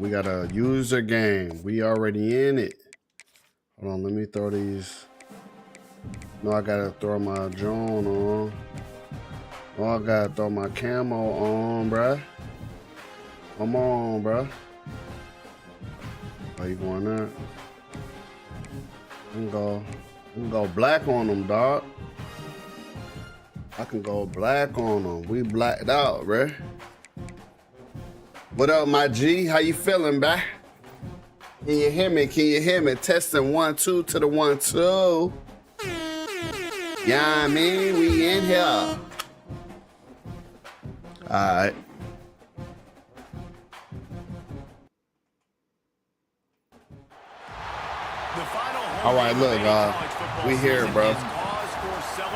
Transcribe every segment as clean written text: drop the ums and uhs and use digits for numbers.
We got a user game. We already in it. Hold on, let me throw these. No, I gotta throw my drone on. Oh, I gotta throw my camo on, bruh. Come on, bruh. Are you going there? I can go black on them, dog. I can go black on them. We blacked out, bruh. What up, my G? How you feeling, bruh? Can you hear me? Can you hear me? Testing 1 2 to the 1 2. Yeah, I mean, we in here. All right. All right, look, we here, bro.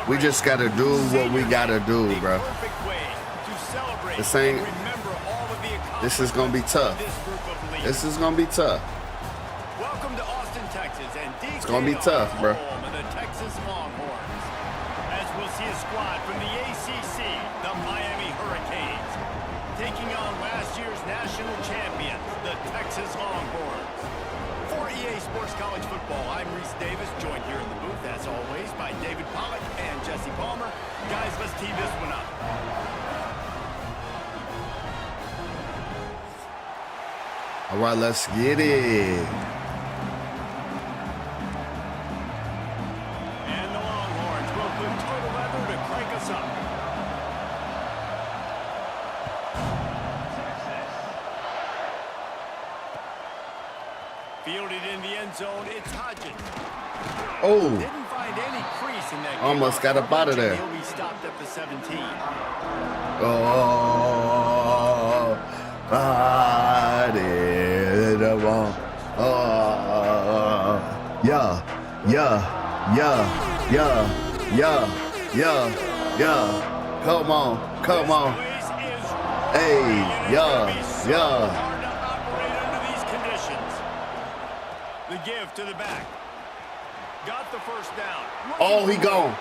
We just gotta do what we gotta do, bro. This is gonna be tough. This is gonna be tough. Welcome to Austin, Texas, and it's gonna be tough, bro. The Texas Longhorns. As we'll see a squad from the ACC, the Miami Hurricanes, taking on last year's national champions, the Texas Longhorns. For EA Sports College Football, I'm Reese Davis, joined here in the booth, as always, by David Pollack and Jesse Palmer. Guys, let's tee this one up. All right, let's get it. And the Longhorns will put total leather to crank us up. Fielded in the end zone, it's Hodgins. Oh. Didn't find any crease in that. Almost got up out of there. He'll be stopped at the 17. Oh, body the ball. Oh, yeah. Come on. Hey, yeah. The give to the back. Got the first down. Oh, he gone.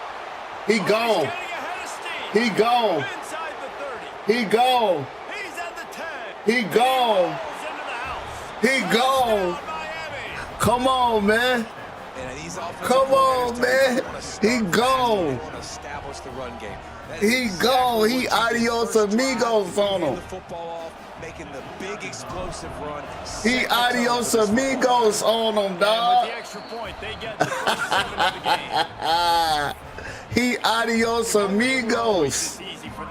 He gone. He gone. Inside the 30. He gone. He's at the 10. He gone. He gone. Come on, man. Come on, man. He gone. He gone. He adios amigos on him. Making the big explosive run. He adios amigos on him, dog. With the extra point, they get the first 7 of the game. He adios amigos.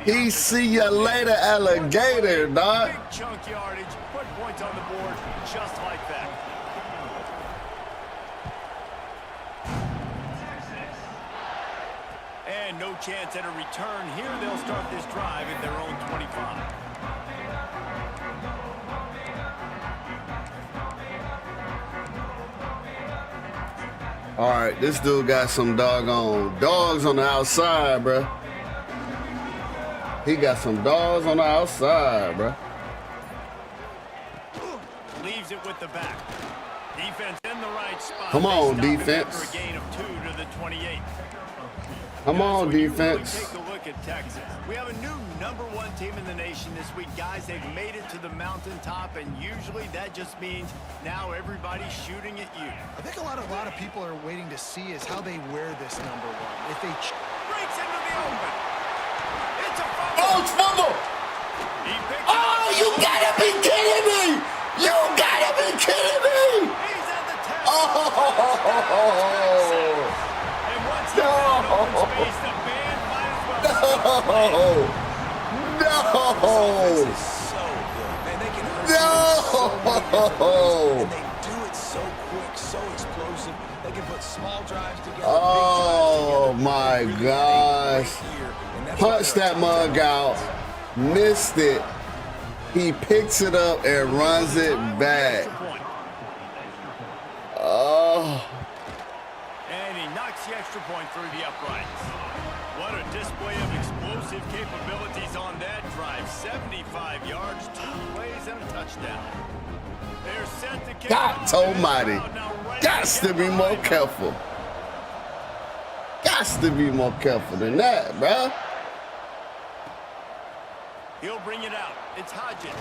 He see you later, alligator, dog. Big chunk yardage, put points on the board just like that. And no chance at a return here. They'll start this drive at their own 25. All right, this dude got some doggone dogs on the outside, bruh. He got some dogs on the outside, bruh. Leaves it with the back. Defense in the right spot. Come on, defense. For a gain of 2 to the 28. Come on, defense. Take a look at Texas. We have a new #1 team in the nation this week, guys. They've made it to the mountaintop, and usually that just means now everybody's shooting at you. I think a lot of people are waiting to see is how they wear this #1. If they breaks into the open. It's a fumble. Oh, it's fumble. Oh, you gotta be kidding me. You gotta be kidding me. He's at the 10. Oh. And once he's in open space, the band might as well stop. No! This is so good. Man, they can hurt you so many different ways, and they do it so quick, so explosive. They can put small drives together. Oh my gosh. Punch that mug out. Missed it. He picks it up and runs it back. Oh. And he knocks the extra point through the uprights. What a display of explosive capabilities on that drive. 75 yards, 2 plays, and a touchdown. They're set to kick. God almighty. Gots to be more careful. Gots to be more careful than that, bro. He'll bring it out. It's Hodgins.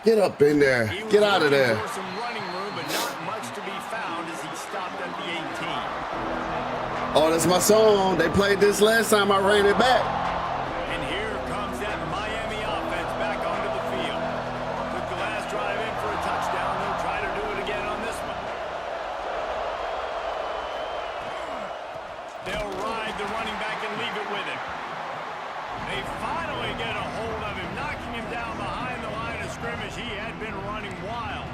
Get up in there. Get out of there. For some running room, but not much to be found as he stopped at the 18. Oh, that's my song. They played this last time I ran it back. And here comes that Miami offense back onto the field. Took the last drive in for a touchdown. They'll try to do it again on this one. They'll ride the running back and leave it with him. They finally get a hold of him, knocking him down behind the line of scrimmage. He had been running wild.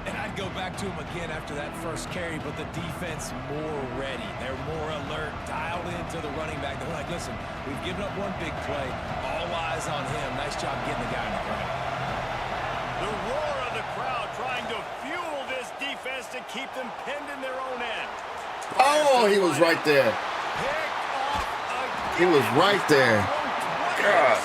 And I'd go back to him again after that first carry, but the defense more ready. They're more alert, dialed into the running back. They're like, listen, we've given up one big play. All eyes on him. Nice job getting the guy in the ground. The roar of the crowd trying to fuel this defense to keep them pinned in their own end. Oh, he was right there. He was right there. God.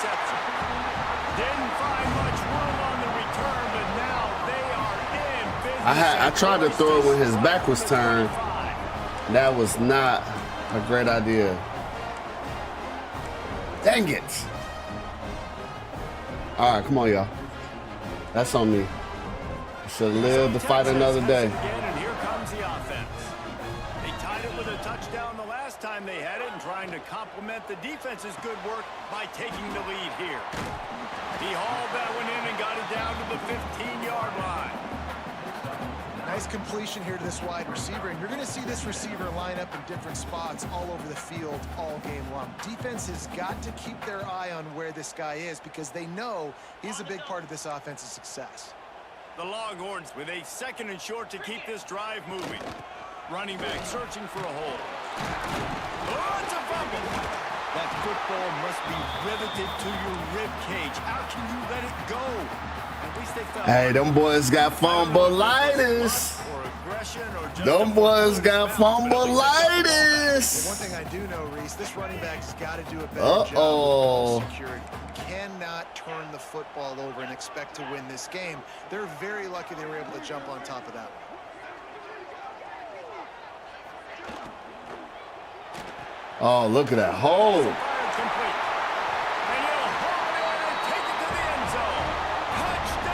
Didn't find much room on the return, but now they are in business. I tried to throw it when his back was turned. That was not a great idea. Dang it. All right, come on, y'all. That's on me. Should live to fight another day. And here comes the offense. They tied it with a touchdown the last time they had it and trying to complement the defense's good work by taking the lead here. He hauled that one in and got it down to the 15-yard line. Nice completion here to this wide receiver, and you're going to see this receiver line up in different spots all over the field all game long. Defense has got to keep their eye on where this guy is because they know he's a big part of this offense's success. The Longhorns with a 2nd and short to keep this drive moving. Running back searching for a hole. Oh, it's a fumble. That football must be riveted to your rib cage. How can you let it go? At least they felt. Hey, them boys got fumbleitis. Them boys got fumbleitis. One thing I do know, Reese, this running back's got to do a better job of security. Cannot turn the football over and expect to win this game. They're very lucky they were able to jump on top of that one. Oh, look at that hole.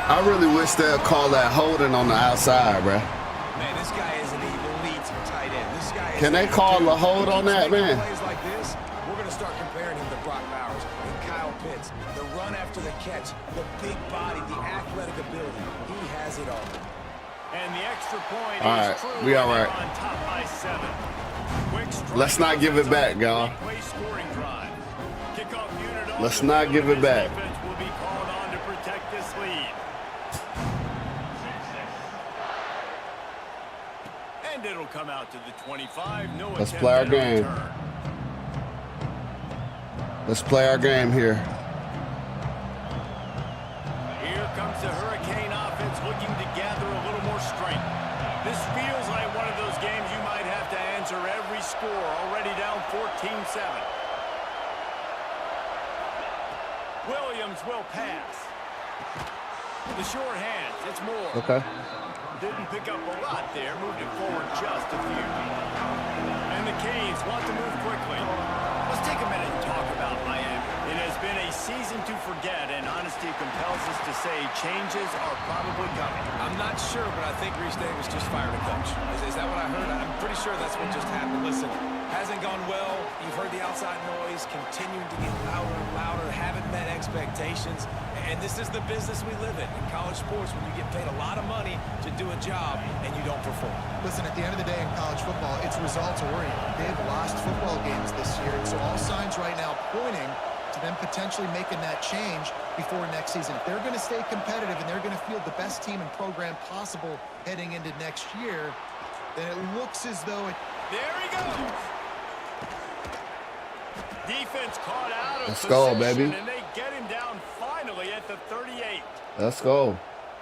I really wish they'd call that holding on the outside, bruh. Man, this guy is an elite tight end. This guy is. Can they call a hold on that, man? Plays like this, we're going to start comparing him to Brock Bowers and Kyle Pitts. The run after the catch, the big body, the athletic ability. He has it all. And the extra point all right, we all right. On top by 7. Let's not give it back, y'all. Let's not give it back. Will be called on to protect this lead. And it'll come out to the 25. No Let's play our game. Let's play our game here. Here comes the Hurricane offense looking to gather a little more strength. This feels like one of those games you might have to answer every score. Already down 14-7. Williams will pass. The short hands, it's Moore. Okay. Didn't pick up a lot there, moved it forward just a few. And the Canes want to move quickly. Let's take a minute and talk about Miami. It has been a season to forget, and honesty compels us to say changes are probably coming. I'm not sure, but I think Reese Davis just fired a coach. Is that what I heard? I'm pretty sure that's what just happened. Listen, hasn't gone well. You've heard the outside noise, continuing to get louder and louder, haven't met expectations. And this is the business we live in college sports, when you get paid a lot of money to do a job and you don't perform. Listen, at the end of the day in college football, it's results oriented. They've lost football games this year, and so all signs right now pointing to them potentially making that change before next season. If they're going to stay competitive and they're going to field the best team and program possible heading into next year, then it looks as though it... There he goes. Defense caught out of Let's go, baby. And they get him down finally at the 38. Let's go.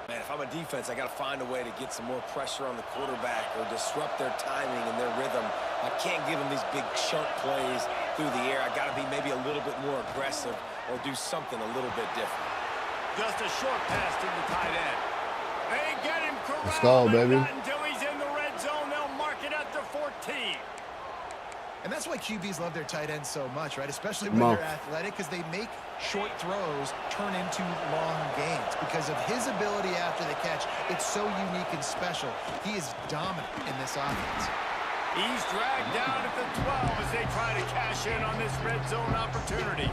Man, if I'm a defense, I got to find a way to get some more pressure on the quarterback or disrupt their timing and their rhythm. I can't give them these big chunk plays through the air. I got to be maybe a little bit more aggressive or do something a little bit different. Just a short pass to the tight end. They get him corralled. Let's go, baby. Not until he's in the red zone, they'll mark it at the 14. And that's why QBs love their tight ends so much, right? Especially when they're athletic, because they make short throws turn into long gains. because of his ability after the catch. It's so unique and special. He is dominant in this offense. He's dragged down at the 12 as they try to cash in on this red zone opportunity.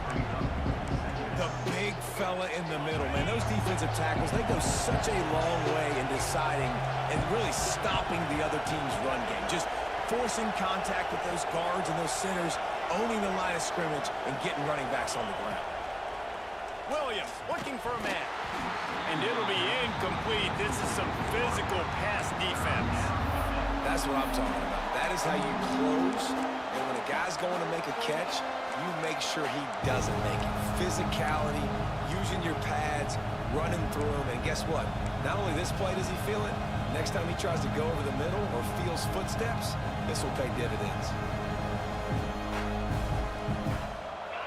The big fella in the middle, man. Those defensive tackles, they go such a long way in deciding and really stopping the other team's run game. Just forcing contact with those guards and those centers, owning the line of scrimmage, and getting running backs on the ground. Williams looking for a man. And it'll be incomplete. This is some physical pass defense. That's what I'm talking about. That is how you close. And when a guy's going to make a catch, you make sure he doesn't make it. Physicality, using your pads, running through them. And guess what? Not only this play does he feel it, next time he tries to go over the middle or feels footsteps, this will pay dividends.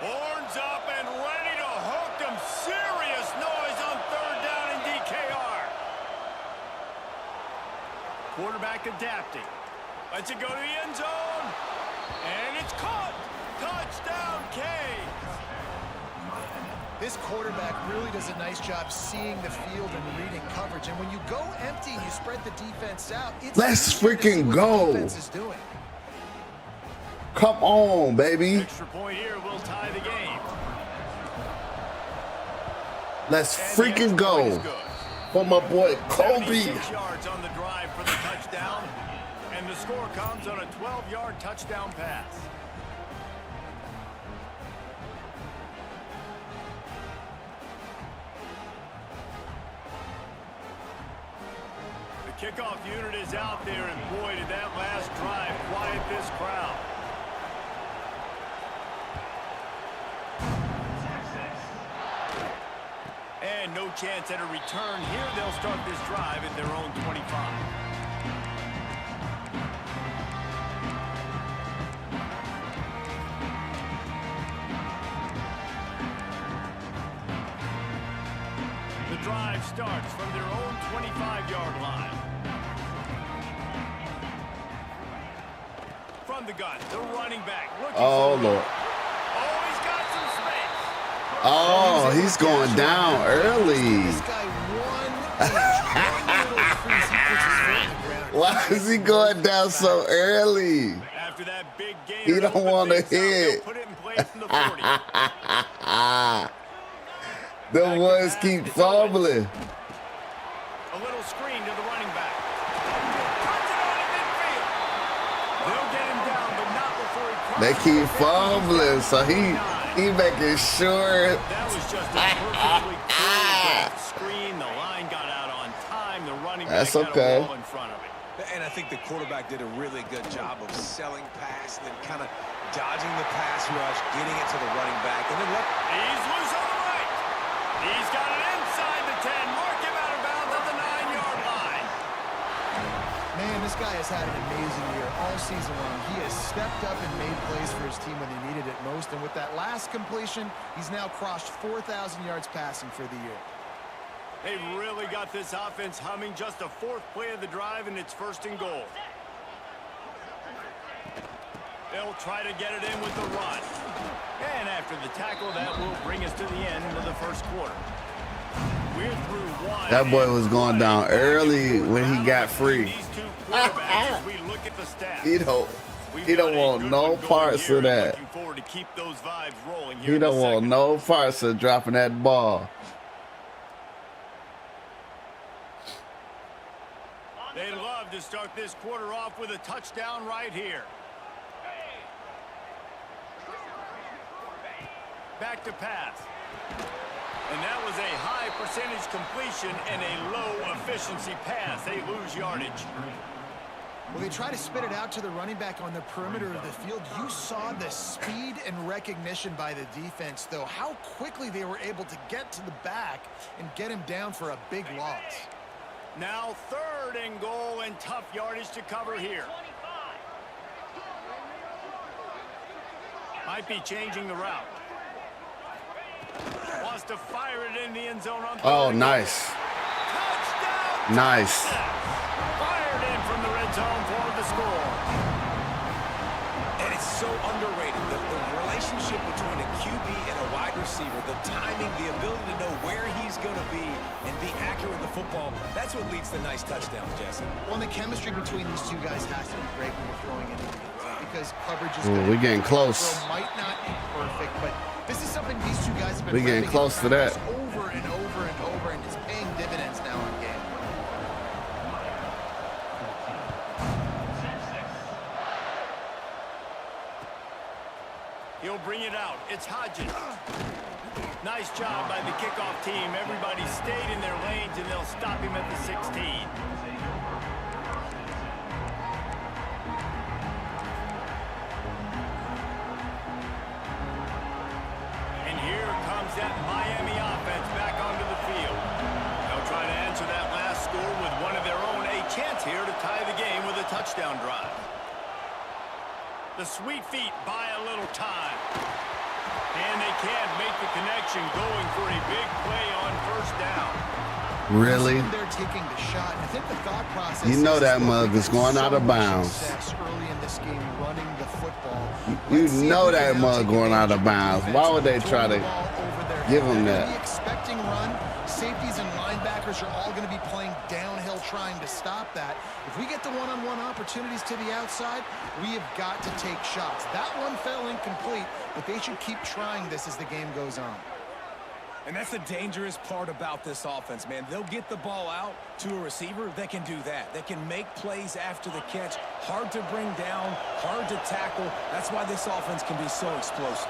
Horns up and ready to hook them. Serious noise on third down in DKR. Quarterback adapting. Lets it go to the end zone. And it's caught. Touchdown, Canes. This quarterback really does a nice job seeing the field and reading coverage. And when you go empty and you spread the defense out, it's Let's easier to see freaking what go. the defense is doing. Come on, baby. Extra point here will tie the game. Let's And the freaking extra point is go. good. For my boy, Kobe. 76 yards on the drive for the touchdown. And the score comes on a 12-yard touchdown pass. The kickoff unit is out there, and boy, did that last drive quiet this crowd. And no chance at a return here. They'll start this drive at their own 25. The drive starts from their own 25-yard line. From the gun, the running back. Oh, Lord. Oh, he's got some space. Oh, he's going down early. This guy 1 inch, 1 little crease, he puts his foot in the ground. Why is he going down so early? After that big gain, He don't want to hit. Put it in place from the 40. The ones keep fumbling. A little screen to the running back. Puts it on in midfield. They'll get him down, but not before he crosses They keep the fumbling, so he making sure. That was just a perfectly clear screen. The line got out on time. The running back That's had okay. a wall in front of it. And I think the quarterback did a really good job of selling pass and then kind of dodging the pass rush, getting it to the running back, and then He's loose on the right. He's got it inside the 10. Mark him out of bounds at the 9-yard line. Man, this guy has had an amazing year all season long. He has stepped up and made plays for his team when they needed it most. And with that last completion, he's now crossed 4,000 yards passing for the year. They've really got this offense humming. Just a fourth play of the drive, and it's 1st and goal. They'll try to get it in with the run. And after the tackle, that will bring us to the end of the first quarter. We're through one. That boy was going down early when he got free. These two quarterbacks, as we look at the stats. He don't want no parts of that. Looking forward to keep those vibes rolling here He in the don't want second. no parts of dropping that ball. They'd love to start this quarter off with a touchdown right here. Back to pass. And that was a high percentage completion and a low efficiency pass. They lose yardage. Well, they try to spit it out to the running back on the perimeter of the field. You saw the speed and recognition by the defense, though, how quickly they were able to get to the back and get him down for a big loss. Now 3rd and goal, and tough yardage to cover here. Might be changing the route. Wants to fire it in the end zone on 3rd. Oh, nice. Touchdown! Nice. Fired in from the red zone for the score. And it's so underrated. The relationship between a QB and a wide receiver, the timing, the ability to know where he's going to be and be accurate with the football, that's what leads to nice touchdowns, Jesse. Well, the chemistry between these two guys has to be great when you're throwing into the game, because coverage is we're getting close. Throw might not be perfect, but this is something these two guys have been we're getting close to that over and over and over, and it's paying dividends now in game. He'll bring it out. It's Hodges. Nice job by the kickoff team. Everybody stayed in their lanes, and they'll stop him at the 16. And here comes that Miami offense back onto the field. They'll try to answer that last score with one of their own. A chance here to tie the game with a touchdown drive. The sweet feet buy a little time. And they can't make the connection, going for a big play on first down. Really? They're taking the shot. I think the thought process, you know that mug is going out of bounds. Early in this game, running the football. You know that mug going out of bounds. Why would they try to give him that? Expecting run. Safeties and linebackers are all going to be playing downhill trying to stop that. If we get the one-on-one opportunities to the outside, we have got to take shots. That one fell incomplete, but they should keep trying this as the game goes on. And that's the dangerous part about this offense, man. They'll get the ball out to a receiver that can do that. That can make plays after the catch. Hard to bring down, hard to tackle. That's why this offense can be so explosive.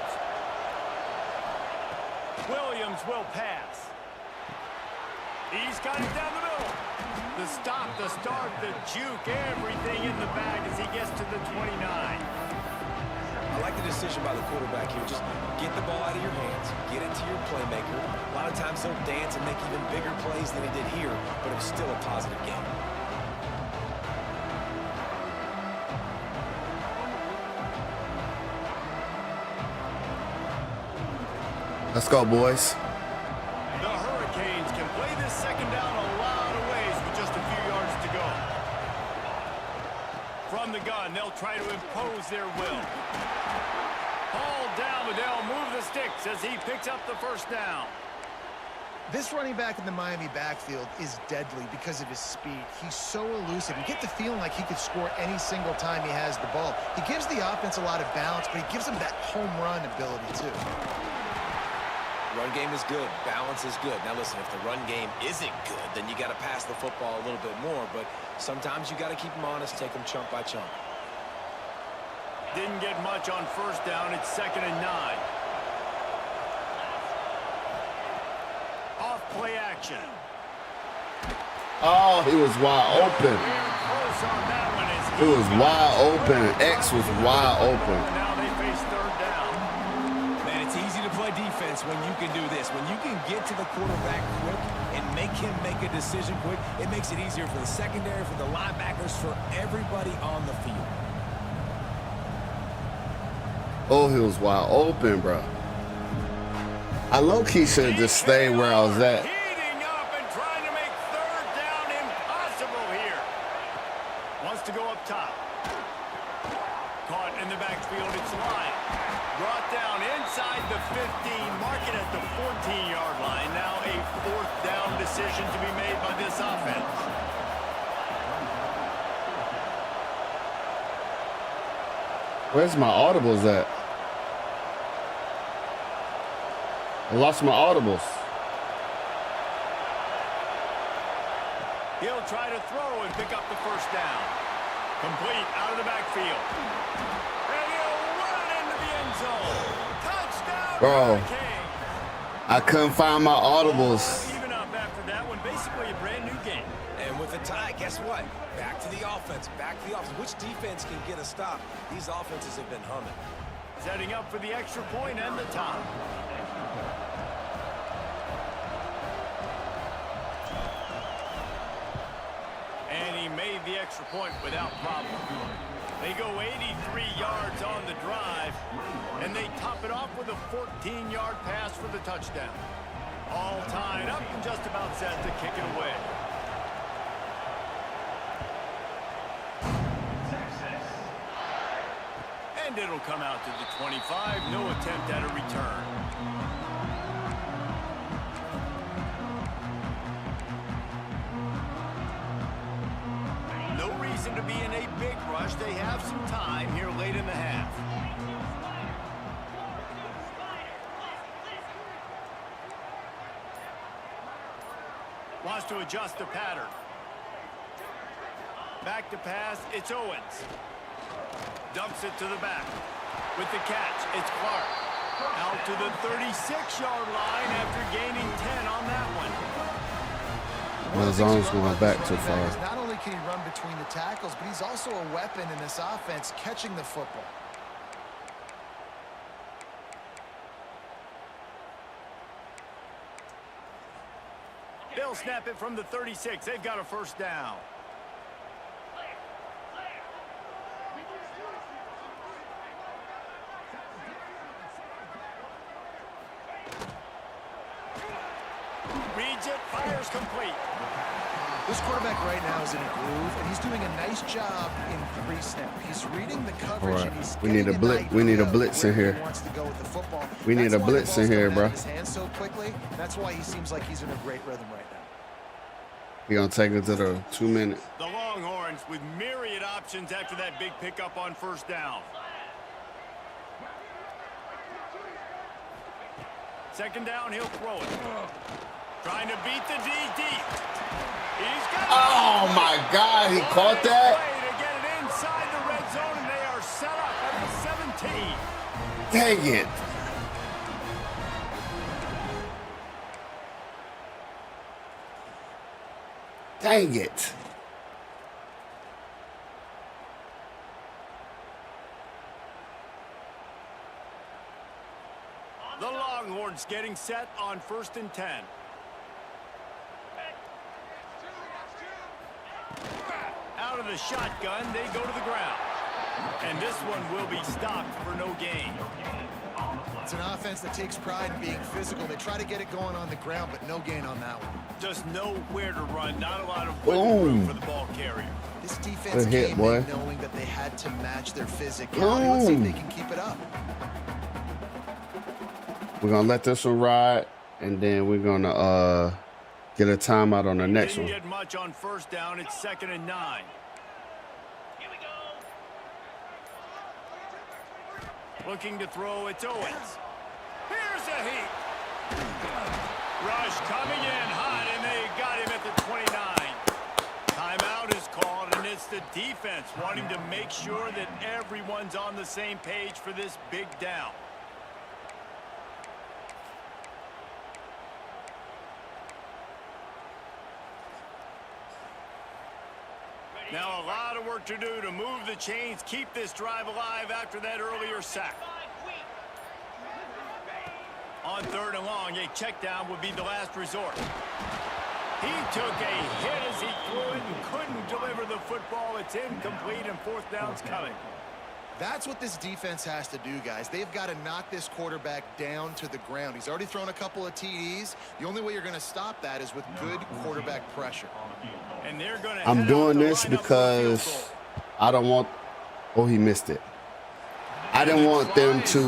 Williams will pass. He's got it down the middle. The stop, the start, the juke, everything in the bag as he gets to the 29. I like the decision by the quarterback here. Just get the ball out of your hands, get it to your playmaker. A lot of times they'll dance and make even bigger plays than he did here, but it was still a positive game. Let's go, boys. The Hurricanes can play this second down a lot of ways with just a few yards to go. From the gun, they'll try to impose their will. Ball down, but they'll move the sticks as he picks up the first down. This running back in the Miami backfield is deadly because of his speed. He's so elusive. You get the feeling like he could score any single time he has the ball. He gives the offense a lot of balance, but he gives them that home run ability too. Run game is good. Balance is good. Now listen, if the run game isn't good, then you got to pass the football a little bit more. But sometimes you got to keep them honest, take them chunk by chunk. Didn't get much on first down. It's 2nd and 9. Off play action. Oh, he was wide open. Close on that one as He was wide open. X was wide open. Now they face 3rd down. Man, it's easy to play defense when you can do this. When you can get to the quarterback quick and make him make a decision quick, it makes it easier for the secondary, for the linebackers, for everybody on the field. Oh, he was wide open, bro. I low-key should have just stayed where I was at. Heating up and trying to make 3rd down impossible here. Wants to go up top. Caught in the backfield, it's Lyon. Brought down inside the 15, mark it at the 14-yard line. Now a 4th down decision to be made by this offense. Where's my audibles at? I lost my audibles. He'll try to throw and pick up the first down. Complete out of the backfield. And he'll run it into the end zone. Touchdown, Bro, Hurricanes. I couldn't find my audibles. Even up after that one, basically a brand new game. And with a tie, guess what? Back to the offense, back to the offense. Which defense can get a stop? These offenses have been humming. Setting up for the extra point and the top. And he made the extra point without problem. They go 83 yards on the drive, and they top it off with a 14-yard pass for the touchdown. All tied up and just about set to kick it away. And And it'll come out to the 25. No attempt at a return. No reason to be in a big rush. They have some time here late in the half. Wants to adjust the pattern. Back to pass, it's Owens. Dumps it to the back. With the catch, it's Clark. Out to the 36-yard line after gaining 10 on that one. Well, as long as going back too far. Not only can he run between the tackles, but he's also a weapon in this offense, catching the football. They'll snap it from the 36. They've got a first down. Reads it, fires complete. This quarterback right now is in a groove, and he's doing a nice job in pre-snap. He's reading the coverage, Right. and he's We need a blitz. We need a blitz in here. We need a blitz in here, bro. His hands so quickly. That's why he seems like he's in a great rhythm right now. We're going to take it to the 2 minute. The Longhorns with myriad options after that big pickup on first down. Second down, he'll throw it. Trying to beat the D deep. He's got Oh, my God. He caught that? to get it inside the red zone, and they are set up at the 17. Dang it. Dang it. The Longhorns getting set on 1st and 10. Out of the shotgun, they go to the ground. And this one will be stopped for no gain. It's an offense that takes pride in being physical. They try to get it going on the ground, but no gain on that one. Just nowhere to run. Not a lot of wiggle room for the ball carrier. This defense Good hit, came boy. in knowing that they had to match their physicality. Let's see if they can keep it up. We're going to let this one ride, and then we're going to get a timeout on the next Didn't one. get much on first down. It's 2nd and 9. Looking to throw, it's Owens. Here's a heat. Rush coming in hot, and they got him at the 29. Timeout is called, and it's the defense wanting to make sure that everyone's on the same page for this big down. Now a lot of work to do to move the chains, keep this drive alive after that earlier sack. On 3rd and long, a check down would be the last resort. He took a hit as he threw it and couldn't deliver the football. It's incomplete, and 4th down's coming. That's what this defense has to do, guys. They've got to knock this quarterback down to the ground. He's already thrown a couple of TDs. The only way you're going to stop that is with good quarterback pressure. And they're going to I'm doing this because I don't want... Oh, he missed it. I didn't want them to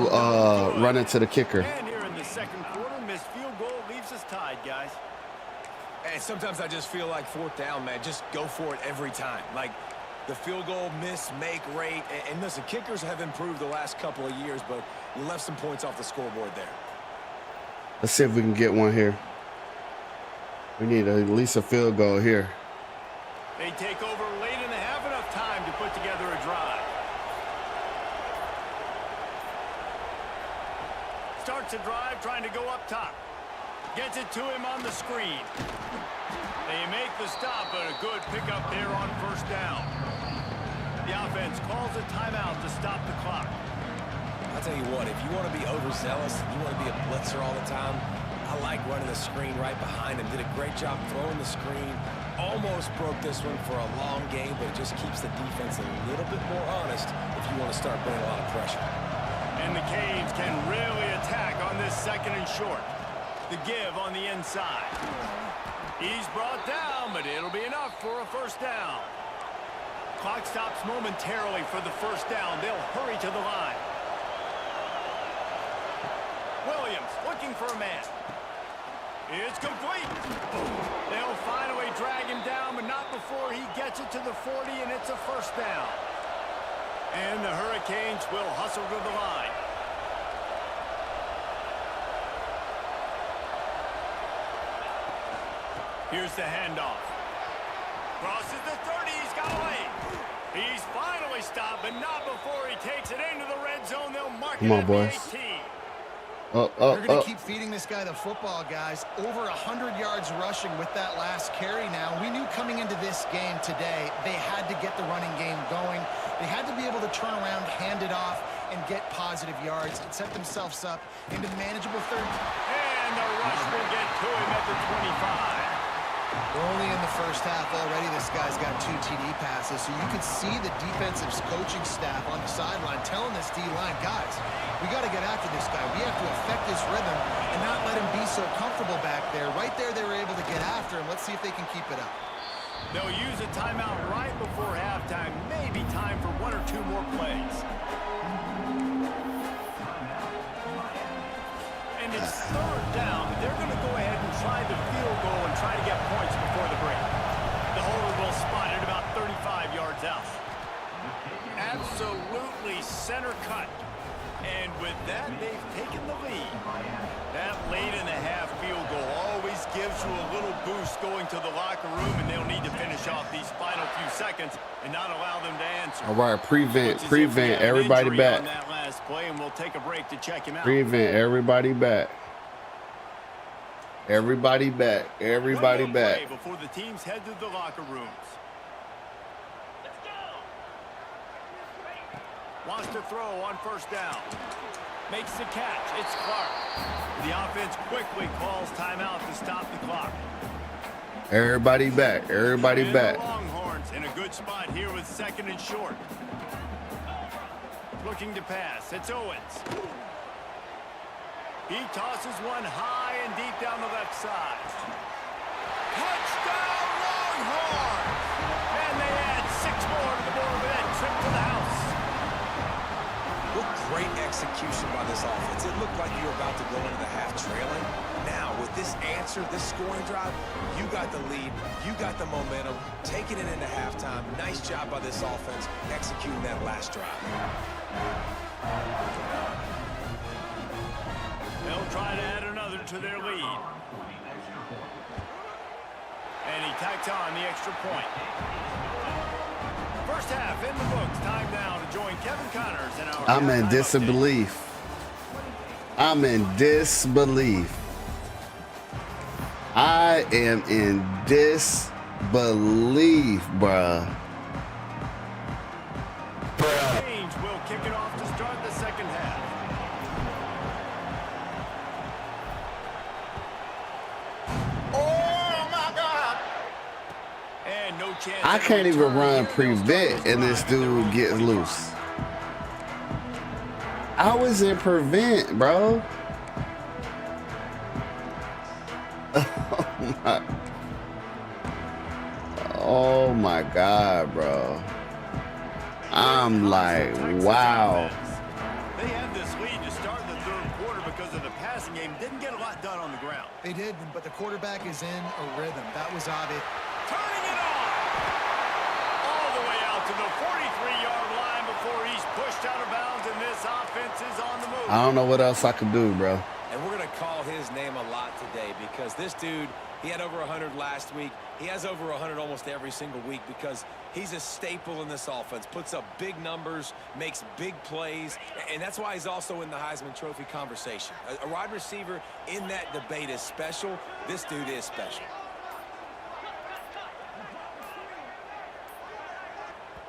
run into the kicker. And here in the 2nd quarter, missed field goal leaves us tied, guys. And sometimes I just feel like 4th down, man. Just go for it every time. Like the field goal miss, make rate. And listen, kickers have improved the last couple of years, but you left some points off the scoreboard there. Let's see if we can get one here. We need at least a field goal here. They take over late in the half, enough time to put together a drive. Starts a drive, trying to go up top. Gets it to him on the screen. They make the stop, but a good pickup there on 1st down. The offense calls a timeout to stop the clock. I'll tell you what, if you want to be overzealous, you want to be a blitzer all the time, I like running the screen right behind him. Did a great job throwing the screen. Almost broke this one for a long game, but it just keeps the defense a little bit more honest if you want to start putting a lot of pressure. And the Canes can really attack on this 2nd and short. The give on the inside. He's brought down, but it'll be enough for a 1st down. clock stops momentarily for the first down. They'll hurry to the line. Williams looking for a man. It's complete. They'll finally drag him down, but not before he gets it to the 40, and it's a first down. And the Hurricanes will hustle to the line. Here's the handoff. Crosses the 30. He's got away. He's finally stopped, but not before he takes it into the red zone. They'll mark it at the 18. They're going to keep feeding this guy the football, guys. Over 100 yards rushing with that last carry now. We knew coming into this game today they had to get the running game going. They had to be able to turn around, hand it off, and get positive yards and set themselves up into manageable third. And the rush will get to him at the 25. We're only in the first half already. This guy's got 2 TD passes, so you could see the defensive coaching staff on the sideline telling this D-line, guys, we got to get after this guy. We have to affect his rhythm and not let him be so comfortable back there. Right there, they were able to get after him. Let's see if they can keep it up. They'll use a timeout right before halftime. Maybe time for 1 or 2 more plays. And it's third down. They're going to go ahead and try the field goal and try to get points before the break. The holder will spot it about 35 yards out. Absolutely center cut. And with that, they've taken the lead. That late-in-the-half field goal always gives you a little boost going to the locker room, and they'll need to finish off these final few seconds and not allow them to answer. All right, prevent everybody back. On that last play, and we'll take a break to check him out. Prevent everybody back. Everybody back. Everybody back. Before the teams head to the locker rooms. Wants to throw on first down. Makes the catch. It's Clark. The offense quickly calls timeout to stop the clock. Everybody back. Everybody and back. The Longhorns in a good spot here with 2nd and short. Looking to pass. It's Owens. He tosses one high and deep down the left side. Touchdown Longhorns! And they add 6 more to the board with that trip to the house. What great execution by this offense. It looked like you were about to go into the half trailing. Now, with this answer, this scoring drive, you got the lead, you got the momentum, taking it into halftime. Nice job by this offense executing that last drive. They'll try to add another to their lead. And he tacks on the extra point. First half in the books. Time now to join Kevin Connors and our I'm in disbelief. I'm in disbelief. I am in disbelief, bruh. Change will kick it off to start the second half. Oh my God! And no chance. I can't even run prevent and this dude gets loose. I was in prevent, bro. Oh my God, bro. I'm like, wow. They had this lead to start the third quarter because of the passing game. Didn't get a lot done on the ground. They did, but the quarterback is in a rhythm. That was obvious. Turning it on. All the way out to the 43-yard line before he's pushed out of bounds, and this offense is on the move. I don't know what else I could do, bro. And we're going to call his name a lot today because this dude, he had over 100 last week. He has over 100 almost every single week because he's a staple in this offense. Puts up big numbers, makes big plays, and that's why he's also in the Heisman Trophy conversation. A wide receiver in that debate is special. This dude is special.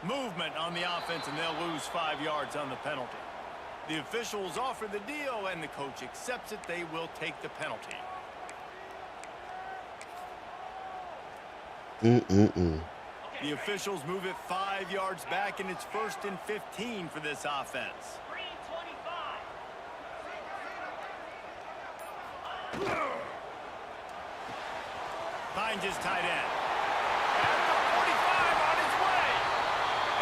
Movement on the offense, and they'll lose 5 yards on the penalty. The officials offer the deal, and the coach accepts it. They will take the penalty. The officials move it 5 yards back, and it's 1st and 15 for this offense. Finds his tight end. At the 45 on his way.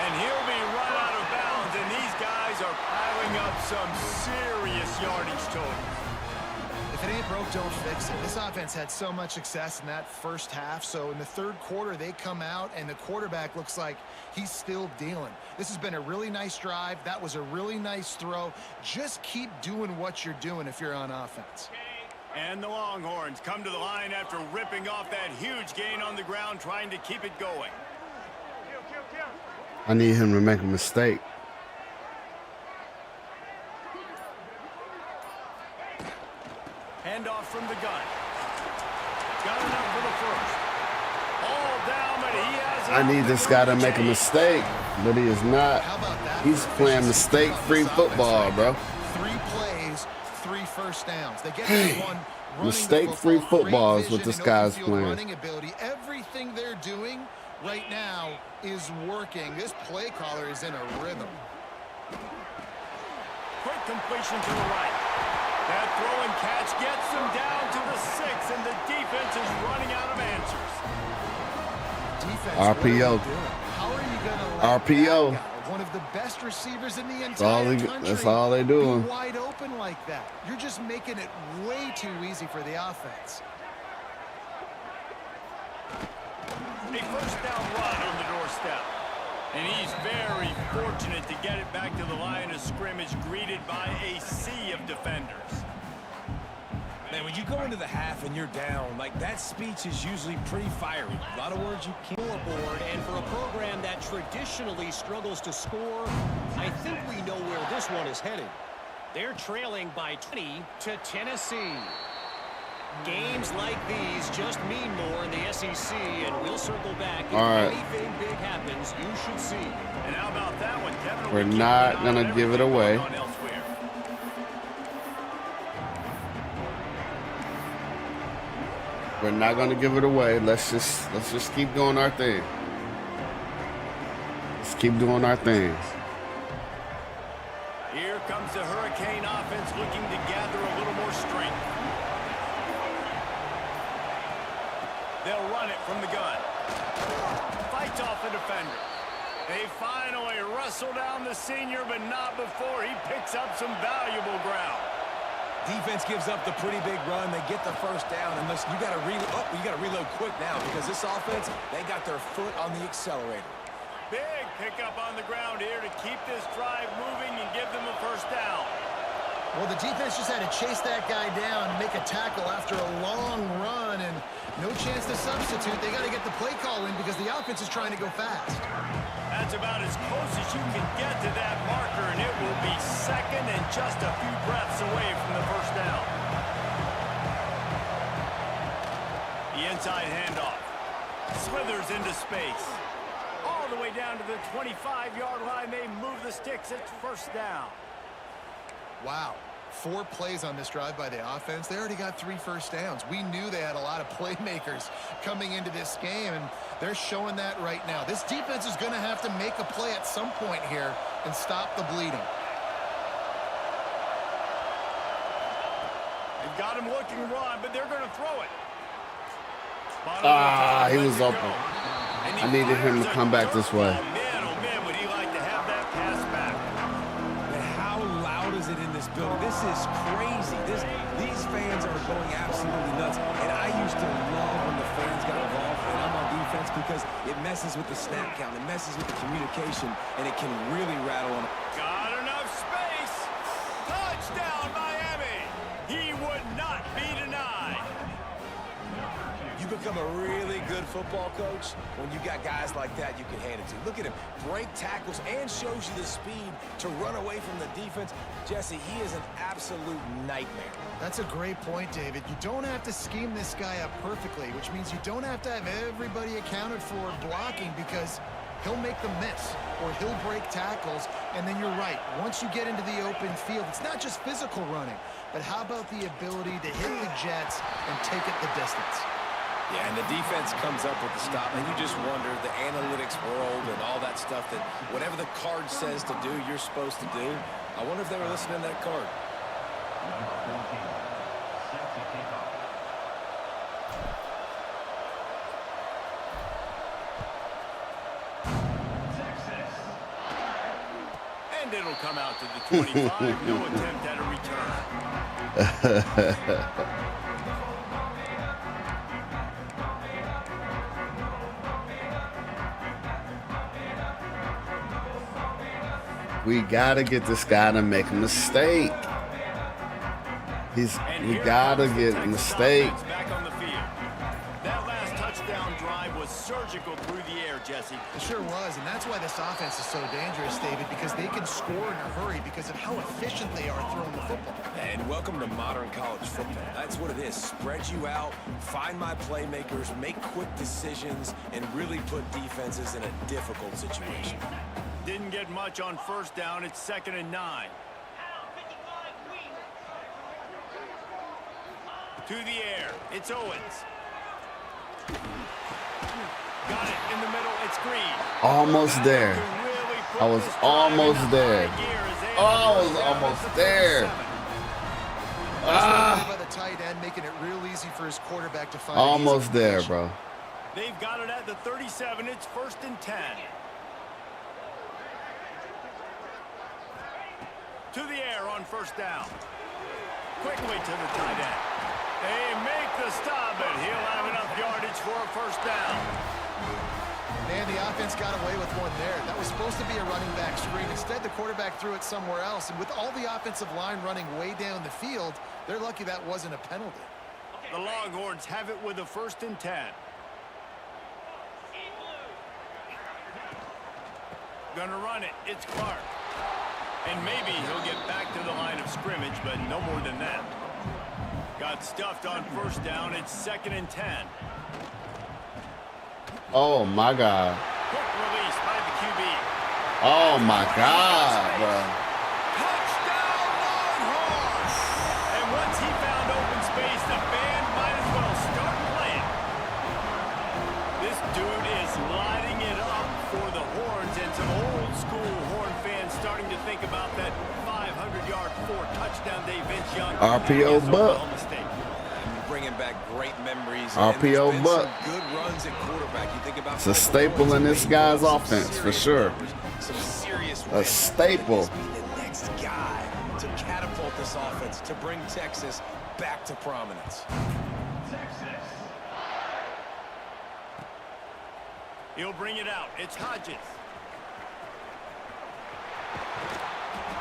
And he'll be run out of bounds, and these guys are piling up some serious yardage totals. If it ain't broke, don't fix it. This offense had so much success in that first half, so in the third quarter, they come out, and the quarterback looks like he's still dealing. This has been a really nice drive. That was a really nice throw. Just keep doing what you're doing if you're on offense. And the Longhorns come to the line after ripping off that huge gain on the ground, trying to keep it going. I need him to make a mistake. Handoff from the gun. Got enough for the first. All down, but he has I need this guy to make a mistake, but he is not. How about that? He's playing mistake-free football, bro. 3 plays, 3 first downs. They get to one running Mistake-free football is what this guy's playing. Running ability. Everything they're doing right now is working. This play caller is in a rhythm. Quick completion to the right. That throw and catch gets them down to the 6, and the defense is running out of answers. Defense, RPO. how are you going to let RPO. that guy, one of the best receivers in the entire country, That's all they doing. be wide open like that? You're just making it way too easy for the offense. A first down run on the doorstep. And he's very fortunate to get it back to the line of scrimmage, greeted by a sea of defenders. Man, when you go into the half and you're down, like that speech is usually pretty fiery. A lot of words you can't. Board, and for a program that traditionally struggles to score, I think we know where this one is headed. They're trailing by 20 to Tennessee. Games like these just mean more in the SEC, and we'll circle back. If anything big happens, you should see. And how about that one, Kevin? We're not going to give it away. We're not going to give it away. Let's just keep doing our thing. Let's keep doing our things. Here comes the Hurricane offense looking to gather a little more strength. They'll run it from the gun. Fights off the defender. They finally wrestle down the senior, but not before he picks up some valuable ground. Defense gives up the pretty big run. They get the first down, and listen, you got to reload quick now because this offense, they got their foot on the accelerator. Big pickup on the ground here to keep this drive moving and give them a first down. Well, the defense just had to chase that guy down and make a tackle after a long run, and no chance to substitute. They got to get the play call in because the offense is trying to go fast. That's about as close as you can get to that marker, and it will be second and just a few breaths away from the first down. The inside handoff. Slithers into space. All the way down to the 25-yard line. They move the sticks. It's first down. Wow. 4 plays on this drive by the offense. They already got 3 first downs. We knew they had a lot of playmakers coming into this game, and they're showing that right now. This defense is going to have to make a play at some point here and stop the bleeding. They've got him looking run, but they're going to throw it. He was open. I needed him to come back this way. Oh man, would he like to have that pass back. And how loud is it in this building? This is crazy. These fans are going absolutely nuts. And I used to love when the fans got involved, and I'm on defense because it messes with the snap count, it messes with the communication, and it can really rattle them. Got enough space. Touchdown, Miami. He would not be denied. You become a really good football coach when you got guys like that you can hand it to. Look at him, break tackles and shows you the speed to run away from the defense. Jesse, he is an absolute nightmare. That's a great point, David. You don't have to scheme this guy up perfectly, which means you don't have to have everybody accounted for blocking because he'll make them miss or he'll break tackles. And then you're right. Once you get into the open field, it's not just physical running, but how about the ability to hit the jets and take it the distance? Yeah, and the defense comes up with the stop, and you just wonder, the analytics world and all that stuff, that whatever the card says to do, you're supposed to do. I wonder if they were listening to that card. And it'll come out to the 25. No attempt at a return. We gotta get this guy to make a mistake. We gotta get a mistake. Back on the field. That last touchdown drive was surgical through the air, Jesse. It sure was, and that's why this offense is so dangerous, David, because they can score in a hurry because of how efficient they are throwing the football. And welcome to modern college football. That's what it is. Spread you out, find my playmakers, make quick decisions, and really put defenses in a difficult situation. Didn't get much on first down. It's 2nd and 9. To the air. It's Owens. Got it in the middle. It's Green. Almost there. I was almost there. Oh, I was almost there. By the tight end, making it real easy for his quarterback to find. Almost there, bro. They've got it at the 37. It's 1st and 10. To the air on first down. Quickly to the tight end. They make the stop, and he'll have enough yardage for a first down. Man, the offense got away with one there. That was supposed to be a running back screen. Instead, the quarterback threw it somewhere else. And with all the offensive line running way down the field, they're lucky that wasn't a penalty. The Longhorns have it with a 1st and 10. Gonna run it. It's Clark. And maybe he'll get back to the line of scrimmage, but no more than that. Got stuffed on first down. It's 2nd and 10. Oh, my God. Quick release by the QB. Oh, my God, bro. Touchdown, Longhorns! And once he found open space, the band might as well start playing. This dude is lighting it up for the Horns, and some old-school Horn fans starting to think about that 500-yard, 4-touchdown day Vince Young. RPO buck. Bringing back great memories. RPO buck. Good runs at quarterback. You think about it's a staple in this guy's offense, for sure. Some serious a staple. The next guy to catapult this offense, to bring Texas back to prominence. He'll bring it out. It's Hodges.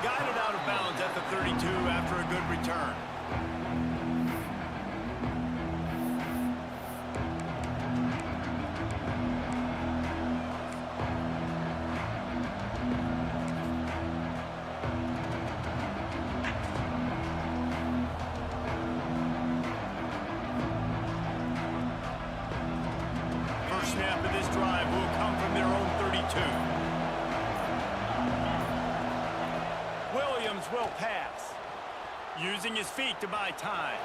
Guided out of bounds at the 32 after a good return. First snap of this drive will come from their own 32. Williams will pass, using his feet to buy time.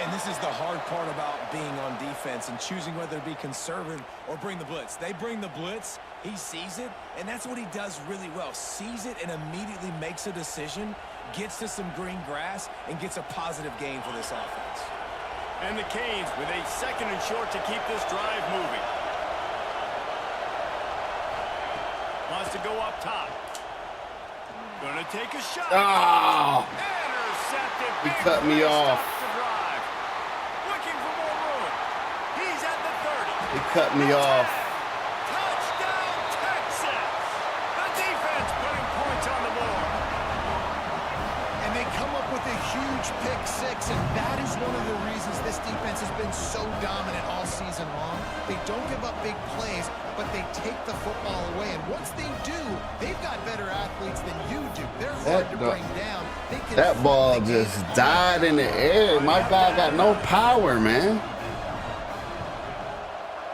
And this is the hard part about being on defense and choosing whether to be conservative or bring the blitz. They bring the blitz, he sees it, and that's what he does really well. Sees it and immediately makes a decision, gets to some green grass, and gets a positive gain for this offense. And the Canes with a 2nd and short to keep this drive moving. Wants to go up top. Gonna take a shot. Oh, Intercepted. he cut me off. Looking for more room. He's at the 30. He cut me off. Touchdown, Texas. The defense putting points on the board. And they come up with a huge pick six, and that is one of the reasons this defense has been so dominant all season long. They don't give up big plays, but they take the football away. And once they do, they've got better athletes than you do. They're hard to bring down. That ball just died in the air. My guy got no power, man.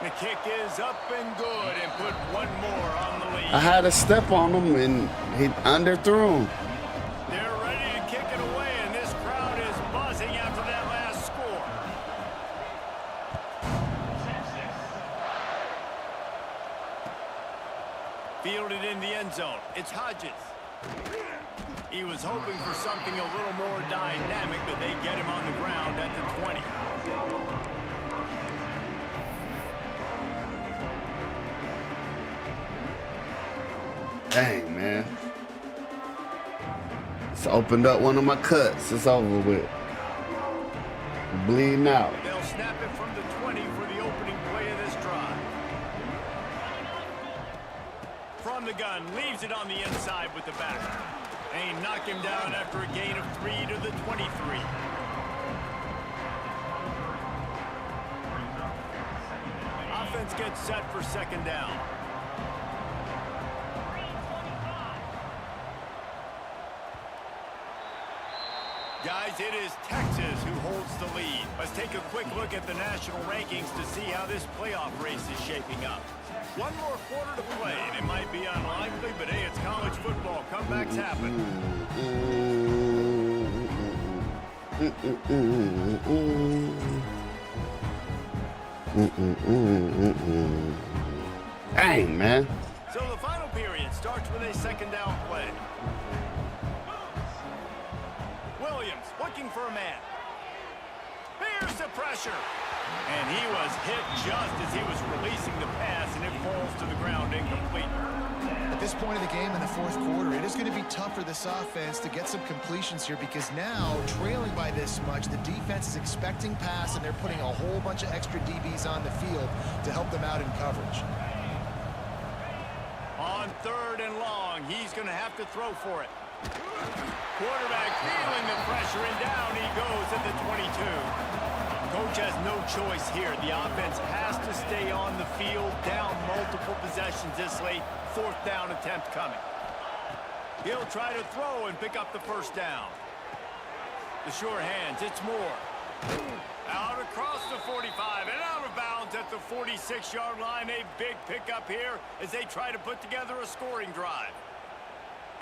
The kick is up and good, and put one more on the lead. I had a step on him, and he underthrew him. They're ready to kick it away, and this crowd is buzzing after that last score. Fielded in the end zone. It's Hodges. He was hoping for something a little more dynamic, but they get him on the ground at the 20. Dang, man. It's opened up one of my cuts. It's over with. Bleeding out. They'll snap it from the 20 for the opening play of this drive. From the gun, leaves it on the inside with the back. They knock him down after a gain of 3 to the 23. Offense gets set for second down. Guys, it is Texas who holds the lead. Let's take a quick look at the national rankings to see how this playoff race is shaping up. One more quarter to play, and it might be unlikely, but hey, it's college football. Comebacks happen. Dang, man. So the final period starts with a second down play. Williams looking for a man. Here's the pressure. And he was hit just as he was releasing the pass, and it falls to the ground incomplete. At this point of the game in the fourth quarter, it is going to be tough for this offense to get some completions here because now, trailing by this much, the defense is expecting pass, and they're putting a whole bunch of extra DBs on the field to help them out in coverage. On third and long, he's going to have to throw for it. Quarterback feeling the pressure, and down he goes at the 22. Coach has no choice here. The offense has to stay on the field, down multiple possessions this late. Fourth down attempt coming. He'll try to throw and pick up the first down. The sure hands, it's Moore. Out across the 45 and out of bounds at the 46-yard line. A big pickup here as they try to put together a scoring drive.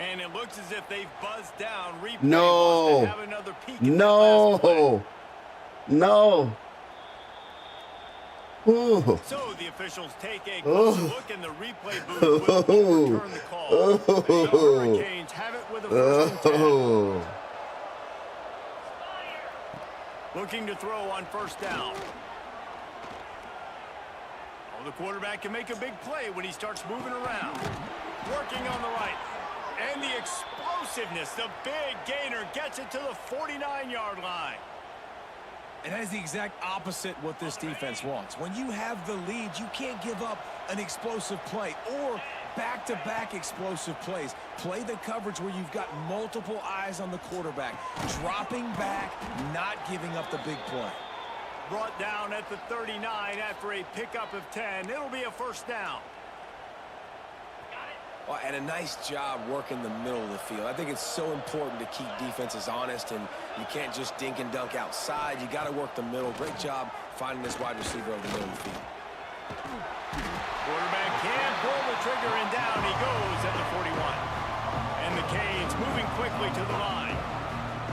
And it looks as if they've buzzed down. Replay No. have another peek at that last play. No. No. Ooh. So the officials take a closer look, and the replay booth will return the call. The Hurricanes have it with a first and 10. Looking to throw on first down. Oh, the quarterback can make a big play when he starts moving around. Working on the right. And the explosiveness, the big gainer gets it to the 49-yard line. And that is the exact opposite what this defense wants. When you have the lead, you can't give up an explosive play or back-to-back explosive plays. Play the coverage where you've got multiple eyes on the quarterback, dropping back, not giving up the big play. Brought down at the 39 after a pickup of 10. It'll be a first down. Well, and a nice job working the middle of the field. I think it's so important to keep defenses honest, and you can't just dink and dunk outside. You got to work the middle. Great job finding this wide receiver over the middle of the field. Quarterback can't pull the trigger, and down he goes at the 41. And the Canes moving quickly to the line.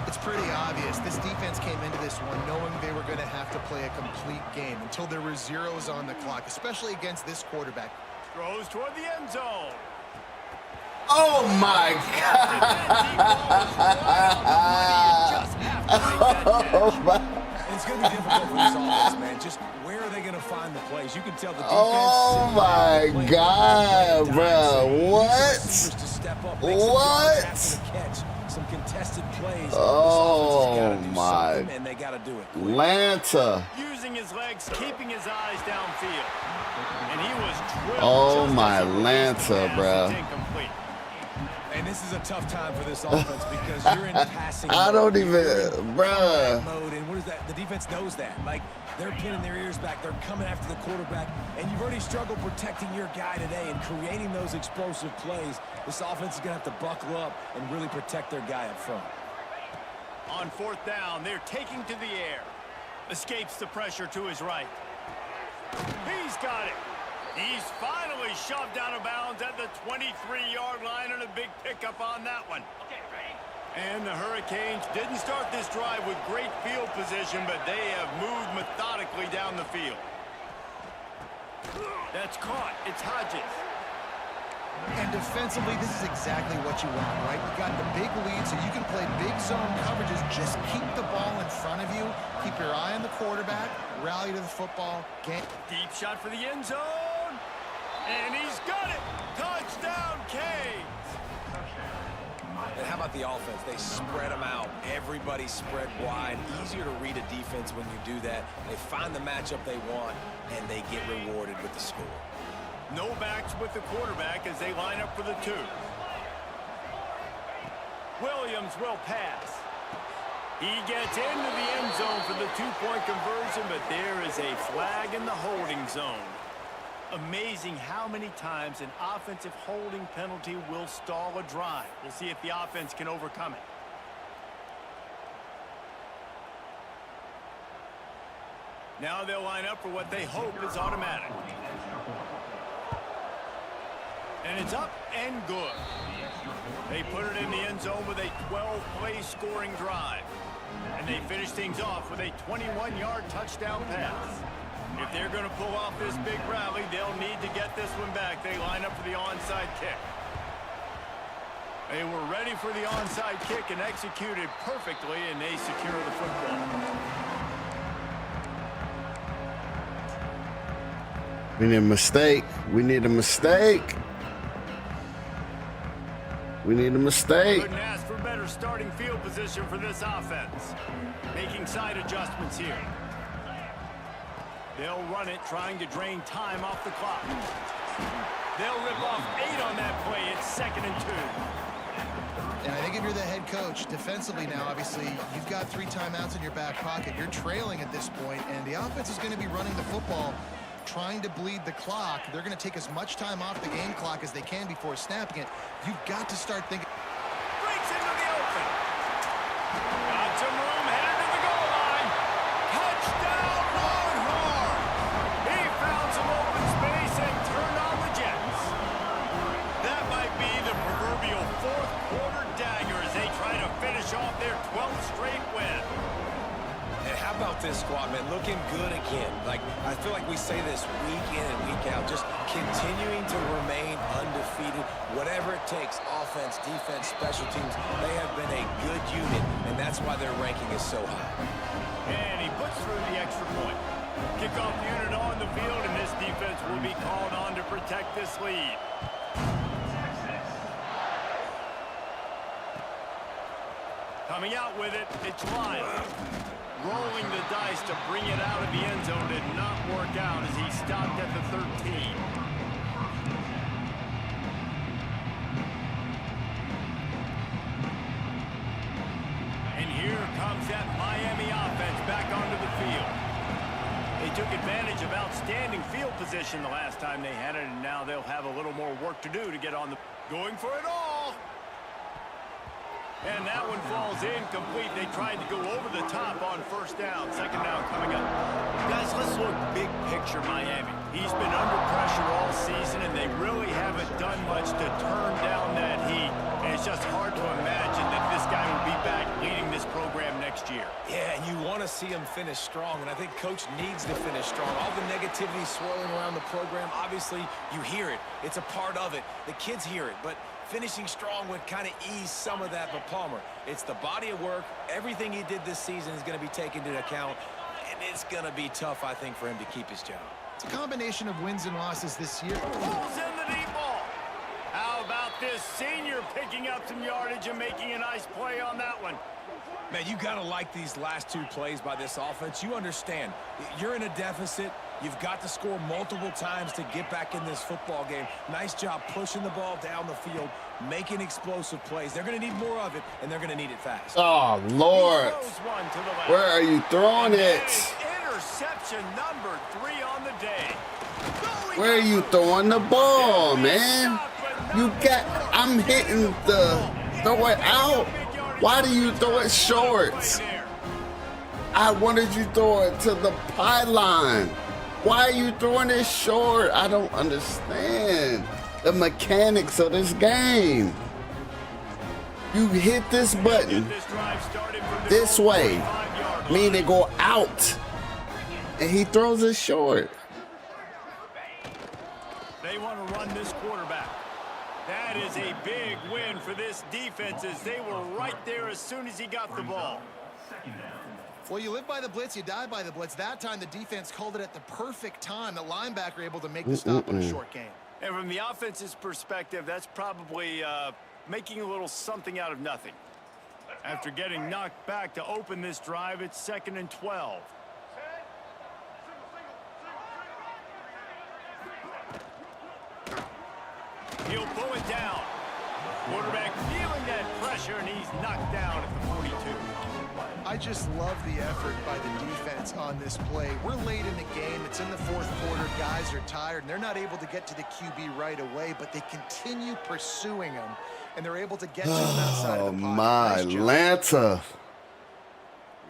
It's pretty obvious. This defense came into this one knowing they were going to have to play a complete game until there were zeros on the clock, especially against this quarterback. Throws toward the end zone. Oh my God. Oh my. It's going to be difficult for this offense, man. Just where are they going to find the plays? You can tell the defense. Oh my God, bro. What? What? Some contested plays. Oh my. And they got to do it. Atlanta. Using his legs, keeping his eyes downfield. And he was drilled. Oh my Atlanta, bro. Incomplete. And this is a tough time for this offense because you're in passing I don't even, bruh. mode. And what is that? The defense knows that. Like, they're pinning their ears back. They're coming after the quarterback. And you've already struggled protecting your guy today and creating those explosive plays. This offense is going to have to buckle up and really protect their guy up front. On fourth down, they're taking to the air. Escapes the pressure to his right. He's got it. He's finally shoved out of bounds at the 23-yard line, and a big pickup on that one. And the Hurricanes didn't start this drive with great field position, but they have moved methodically down the field. That's caught. It's Hodges. And defensively, this is exactly what you want, right? You got the big lead, so you can play big zone coverages. Just keep the ball in front of you. Keep your eye on the quarterback. Rally to the football. Deep shot for the end zone. And he's got it. Touchdown, Canes. And how about the offense? They spread them out. Everybody spread wide. Easier to read a defense when you do that. They find the matchup they want, and they get rewarded with the score. No backs with the quarterback as they line up for the 2. Williams will pass. He gets into the end zone for the 2-point conversion, but there is a flag in the holding zone. Amazing how many times an offensive holding penalty will stall a drive. We'll see if the offense can overcome it. Now they'll line up for what they hope is automatic. And it's up and good. They put it in the end zone with a 12-play scoring drive. And they finish things off with a 21-yard touchdown pass. If they're going to pull off this big rally, they'll need to get this one back. They line up for the onside kick. They were ready for the onside kick and executed perfectly, and they secure the football. We need a mistake. We need a mistake. We need a mistake. Couldn't ask for better starting field position for this offense. Making side adjustments here. They'll run it, trying to drain time off the clock. They'll rip off 8 on that play. It's 2nd and 2. And I think if you're the head coach, defensively now, obviously, you've got 3 timeouts in your back pocket. You're trailing at this point, and the offense is going to be running the football, trying to bleed the clock. They're going to take as much time off the game clock as they can before snapping it. You've got to start thinking. Breaks into the open. Got some room, headed to the goal line. Touchdown, Longhorn. He found some open space and turned on the Jets. That might be the proverbial 4th quarter dagger as they try to finish off their 12th straight win. And how about this squad, man? Looking good again. Like, I feel like we say this week in and week out, just continuing to remain undefeated. Whatever it takes, offense, defense, special teams, they have been a good unit, and that's why their ranking is so high. And he puts through the extra point. Kickoff unit on the field, and this defense will be called on to protect this lead. Coming out with it, it's Lyle. Rolling the dice to bring it out of the end zone did not work out as he stopped at the 13. And here comes that Miami offense back onto the field. They took advantage of outstanding field position the last time they had it, and now they'll have a little more work to do to get on the... Going for it all! And that one falls incomplete. They tried to go over the top on 1st down. 2nd down coming up. Guys, let's look big picture Miami. He's been under pressure all season, and they really haven't done much to turn down that heat. And it's just hard to imagine that this guy will be back leading this program next year. Yeah, and you want to see him finish strong, and I think Coach needs to finish strong. All the negativity swirling around the program, obviously, you hear it. It's a part of it. The kids hear it, but finishing strong would kind of ease some of that for Palmer. It's the body of work. Everything he did this season is going to be taken into account, and it's going to be tough, I think, for him to keep his job. It's a combination of wins and losses this year. Pulls in the deep ball. How about this senior picking up some yardage and making a nice play on that one? Man, you got to like these last 2 plays by this offense. You understand, you're in a deficit. You've got to score multiple times to get back in this football game. Nice job pushing the ball down the field, making explosive plays. They're going to need more of it, and they're going to need it fast. Oh, Lord. Where are you throwing it? Interception number 3 on the day. Where are you throwing the ball, man? You got... I'm hitting the... Throw it out. Why do you throw it short? I wanted you to throw it to the pylon. Why are you throwing it short? I don't understand the mechanics of this game. You hit this button this way, meaning go out, and he throws it short. They want to run this quarterback. That is a big win for this defense as they were right there as soon as he got the ball. Well, you live by the blitz, you die by the blitz. That time the defense called it at the perfect time. The linebacker able to make the stop on a short game. And from the offense's perspective, that's probably making a little something out of nothing. After getting knocked back to open this drive, it's 2nd and 12. He'll pull it down. Quarterback feeling that pressure, and he's knocked down at the 42. I just love the effort by the defense on this play. We're late in the game. It's in the 4th quarter. Guys are tired, and they're not able to get to the QB right away, but they continue pursuing him, and they're able to get to him outside of the pocket. Oh, my Nice job. Atlanta.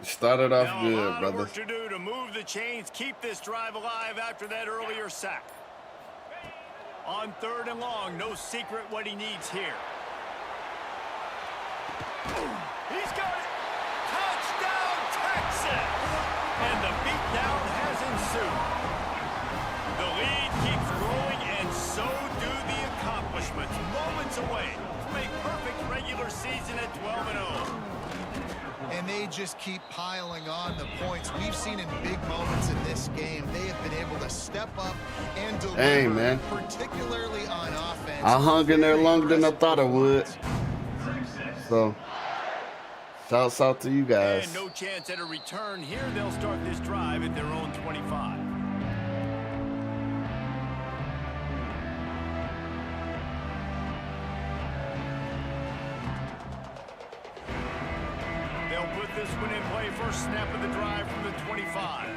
Started off Now, good, a lot brother. of work to do to move the chains, keep this drive alive after that earlier sack. On 3rd and long, no secret what he needs here. He's got it. Touchdown, Texas! And the beatdown has ensued. The lead keeps growing, and so do the accomplishments. Moments away from a perfect regular season at 12-0. And they just keep piling on the points. We've seen in big moments in this game, they have been able to step up and deliver, Hey, man. particularly on offense. I hung in there longer than I thought I would. So, shouts out to you guys. And no chance at a return here. They'll start this drive at their own 25. They'll put this one in play. First snap of the drive from the 25.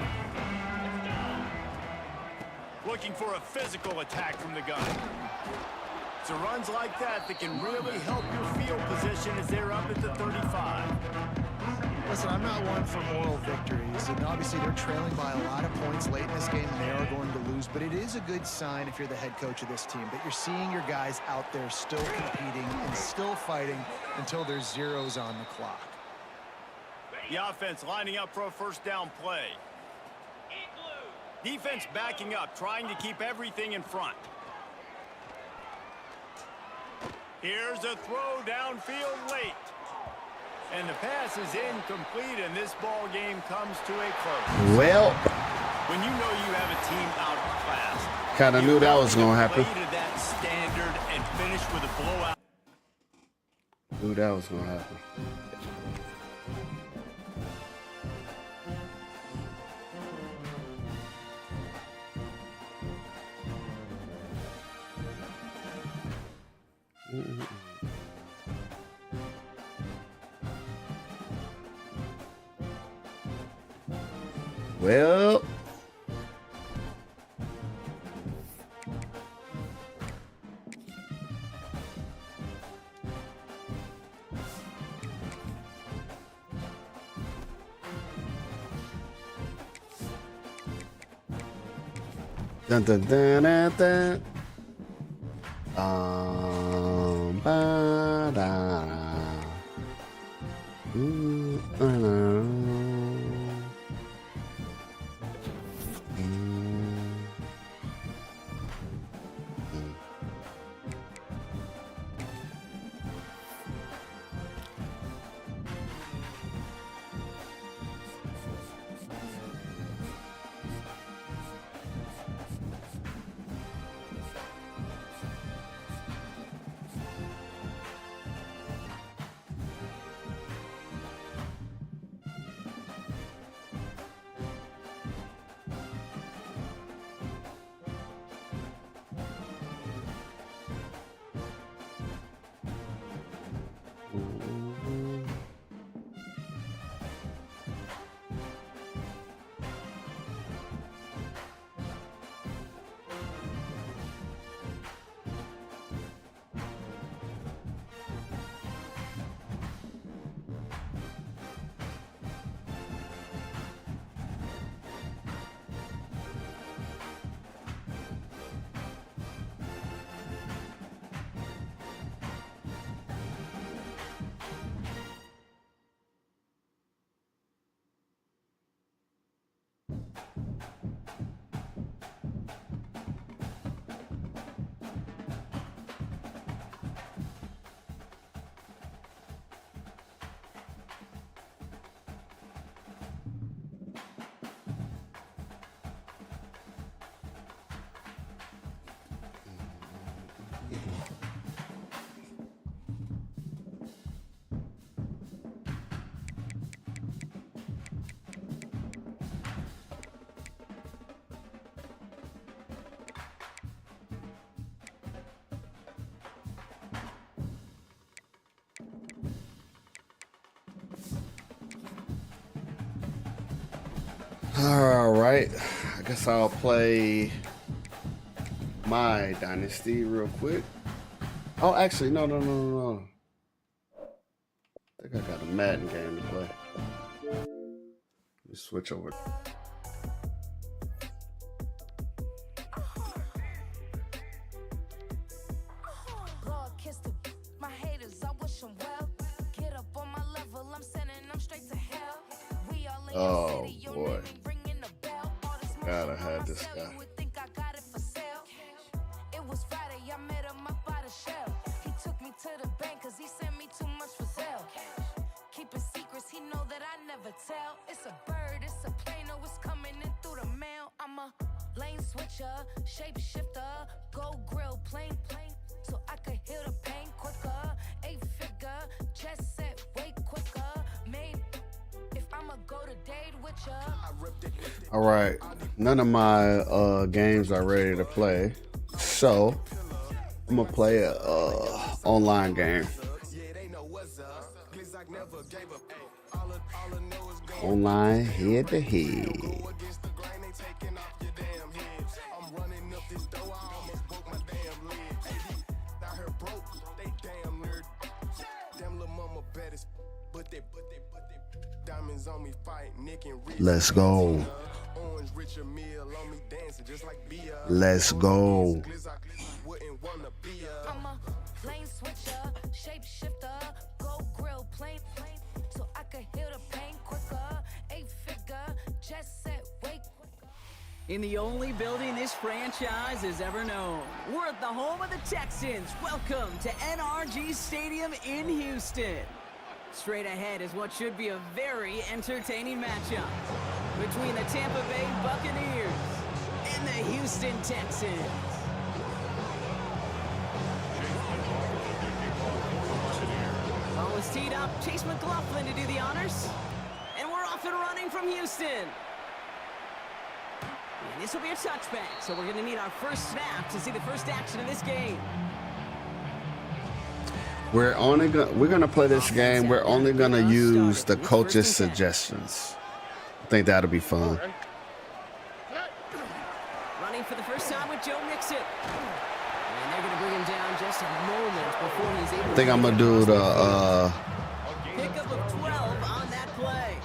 Looking for a physical attack from the gun. It's runs like that can really help your field position as they're up at the 35. Listen, I'm not one for moral victories, and obviously they're trailing by a lot of points late in this game, and they are going to lose, but it is a good sign if you're the head coach of this team that you're seeing your guys out there still competing and still fighting until there's zeros on the clock. The offense lining up for a first down play. Defense backing up, trying to keep everything in front. Here's a throw downfield late. And the pass is incomplete, and this ball game comes to a close. Well, When you know you have a team outclassed, kind of knew that was going to happen. play to that standard and finish with a blowout. Knew that was going to happen. Well, dun dun dun dun dun. Ba, da, da. All right, I guess I'll play my Dynasty real quick. Oh, actually, no. I think I got a Madden game to play. Let me switch over. Oh boy, gotta have this guy. It was Friday, I met him up by the shell. He took me to the bank cause he sent me too much for sale. Keeping secrets, he know that I never tell. It's a bird, it's a plane, oh, it's coming in through the mail. I'm a lane switcher, shape shifter, go grill, plane, so I could heal the pain quicker. 8-figure, just set way quicker. Made if I'ma go to date with ya. All right, none of my games are ready to play, so I'm gonna play a online game. Online head to head. Let's go. Let's go. I'm a lane switcher, shape shifter, go grill, plane, so I could heal the pain quicker. 8-figure, just set way quicker. In the only building this franchise has ever known. We're at the home of the Texans. Welcome to NRG Stadium in Houston. Straight ahead is what should be a very entertaining matchup between the Tampa Bay Buccaneers and the Houston Texans. Ball is teed up. Chase McLaughlin to do the honors. And we're off and running from Houston. And this will be a touchback, so we're going to need our first snap to see the first action of this game. We're gonna play this game. We're only gonna use the coach's suggestions. I think that'll be fun. Running for the first time with Joe Mixon. And they're gonna bring him down just a moment before he's able I think I'm gonna do the pickup of 12 on that play.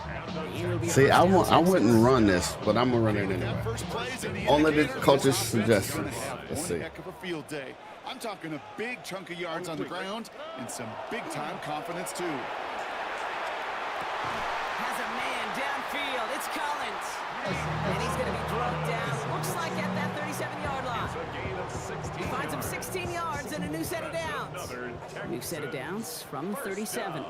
see, I wouldn't run this, but I'm gonna run it anyway. Only the coach's suggestions. Let's see. Heck of a field day. I'm talking a big chunk of yards on the ground and some big-time confidence, too. Has a man downfield. It's Collins. And he's going to be drugged down. Looks like at that 37-yard line. He finds him 16 yards and a new set of downs. New set of downs from the 37.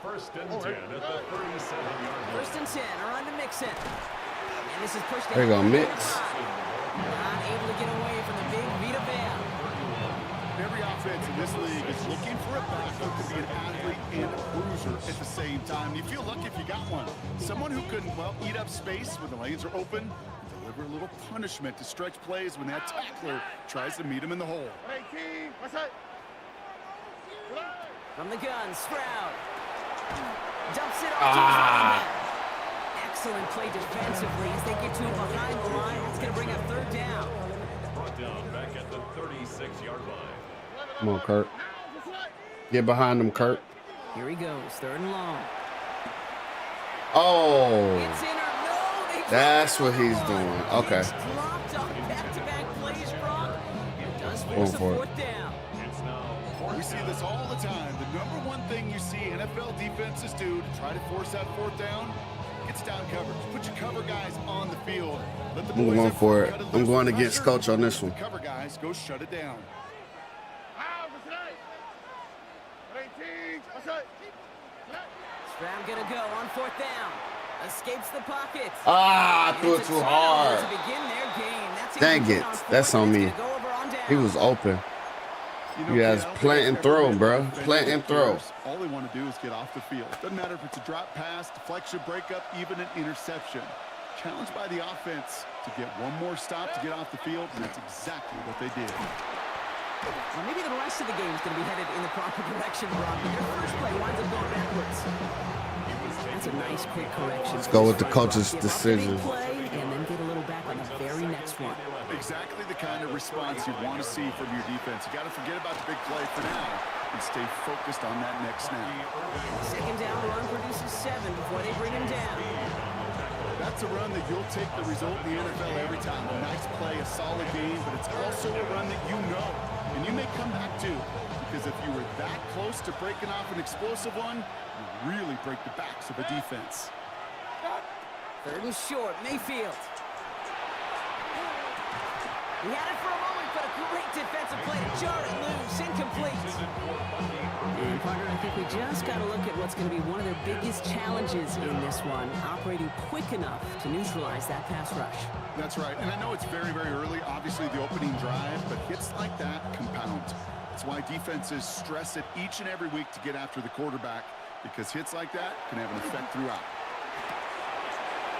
First and 10 at the 37-yard line. First and 10 around to Mixon. And this is pushed There you go, Mix. Not able to get away from the big Vita Vea. Every offense in this league is looking for a back who can be an athlete and a bruiser at the same time. You feel lucky if you got one. Someone who can, well, eat up space when the lanes are open, and deliver a little punishment to stretch plays when that tackler tries to meet him in the hole. From the gun, Stroud. Dumps it off to his running back. Excellent play defensively as they get to him behind the line. It's going to bring up third down. Brought down back at the 36-yard line. Come on, Kurt. Get behind him, Kurt. Here he goes, third and long. Oh, It's in or no, they that's drop what he's it. doing. Okay. It's dropped on back-to-back plays, Brock. It does Going force a for it. fourth down. It's now We see this all the time. The number one thing you see NFL defenses do to try to force that fourth down, it's down coverage. Put your cover guys on the field. Let the I'm boys going up for front it. cut I'm loose going with against pressure. coach on this one. The cover guys go shut it down. Stroud gonna go on fourth down. Escapes the pocket. Ah, I And threw it's it a too travel hard. to begin their game. That's Dang incomplete it. on fourth, That's on and me. it's gonna go over on down. He was open. You guys plant and throw, bro. Plant and throw. All they want to do is get off the field. Doesn't matter if it's a drop pass, deflection, breakup, even an interception. Challenged by the offense to get one more stop to get off the field, and that's exactly what they did. Well, maybe the rest of the game is going to be headed in the proper direction, Brock, but their first play winds up going backwards. That's a nice quick correction. Let's go with the coach's decision. Play and then get a little back on the very next one. Exactly the kind of response you want to see from your defense. You got to forget about the big play for now and stay focused on that next snap. Second down run produces 7 before they bring him down. That's a run that you'll take the result in the NFL every time. A nice play, a solid game, but it's also a run that you know, and you may come back to, because if you were that close to breaking off an explosive one, you really break the backs of a defense. Third and short, Mayfield. He had it for a moment, but a great defensive play to jar it loose, incomplete. And partner, I think we just got to look at what's going to be one of their biggest challenges in this one, operating quick enough to neutralize that pass rush. That's right, and I know it's very, very early, obviously the opening drive, but hits like that compound. That's why defenses stress it each and every week to get after the quarterback, because hits like that can have an effect throughout.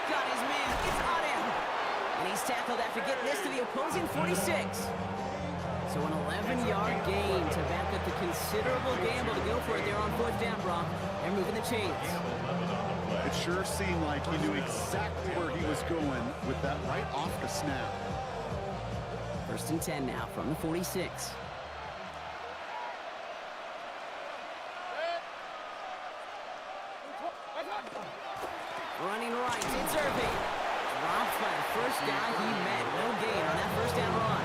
Got his man, it's on him. And he's tackled after getting this to the opposing 46. So an 11-yard gain to back up the considerable gamble to go for it there on 4th down, Brock. They're moving the chains. It sure seemed like he knew exactly where he was going with that right off the snap. 1st and 10 now from the 46. Running right, it's Irving. Dropped by the first guy he met. No gain on that 1st down run.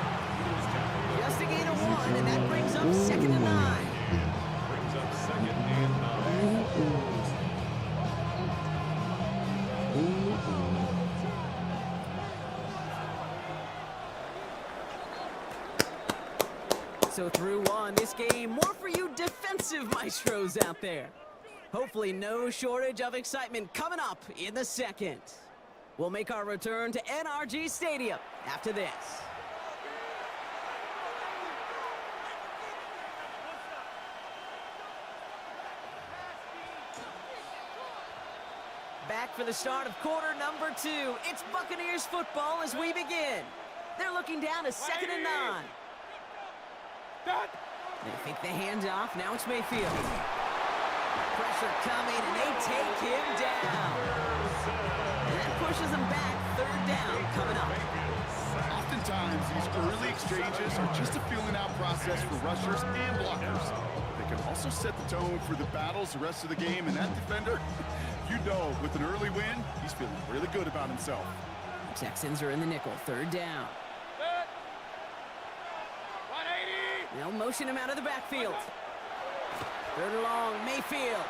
Just a gain of 1, and that brings up 2nd and 9. Brings up 2nd and 9. So through one, this game, more for you defensive maestros out there. Hopefully no shortage of excitement coming up in the second. We'll make our return to NRG Stadium after this. Back for the start of quarter number 2. It's Buccaneers football as we begin. They're looking down to 2nd and 9. They fake the handoff. Now it's Mayfield. Pressure coming, and they take him down. And that pushes him back. 3rd down coming up. Oftentimes, these early exchanges are just a feeling out process for rushers and blockers. They can also set the tone for the battles the rest of the game, and that defender, you know, with an early win, he's feeling really good about himself. Texans are in the nickel. 3rd down. They'll motion him out of the backfield. 3rd and long, Mayfield.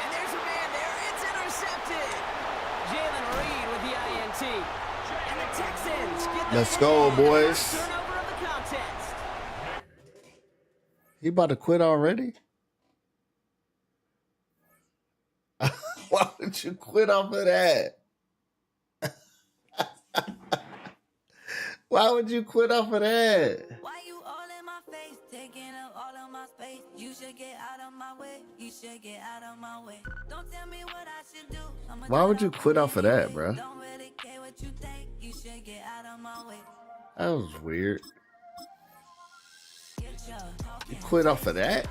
And there's a man there. It's intercepted. Jalen Reed with the INT. And the Texans get the Let's go, boys. turnover of the contest. He about to quit already? Why would you quit off of that? Why would you quit off of that? Why you all in my face, taking up all of my space? You should get out of my way. You should get out of my way. Don't tell me what I should do. Why would you quit off of that, bro? Don't really care what you think. You should get out of my way. That was weird. You quit off of that?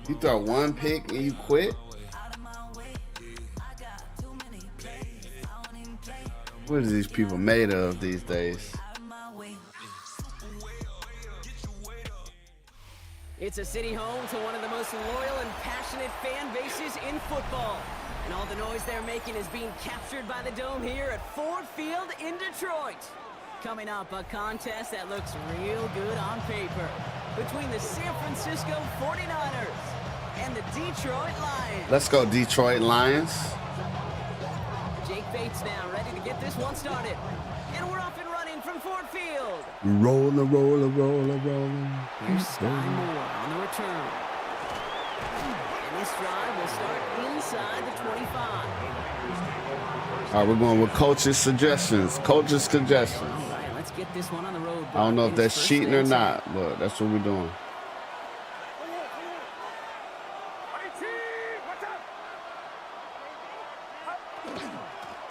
You throw one pick and you quit? What are these people made of these days? It's a city home to one of the most loyal and passionate fan bases in football. And all the noise they're making is being captured by the Dome here at Ford Field in Detroit. Coming up, a contest that looks real good on paper between the San Francisco 49ers and the Detroit Lions. Let's go, Detroit Lions. Jake Bates now ready to get this one started. And we're off and running from Ford Field. Rolling. Here's Sky Moore on the return. And this drive will start inside the 25. All right, we're going with coach's suggestions. All right, let's get this one on the road. I don't know if Brock. that's First cheating and or 10. not, but that's what we're doing.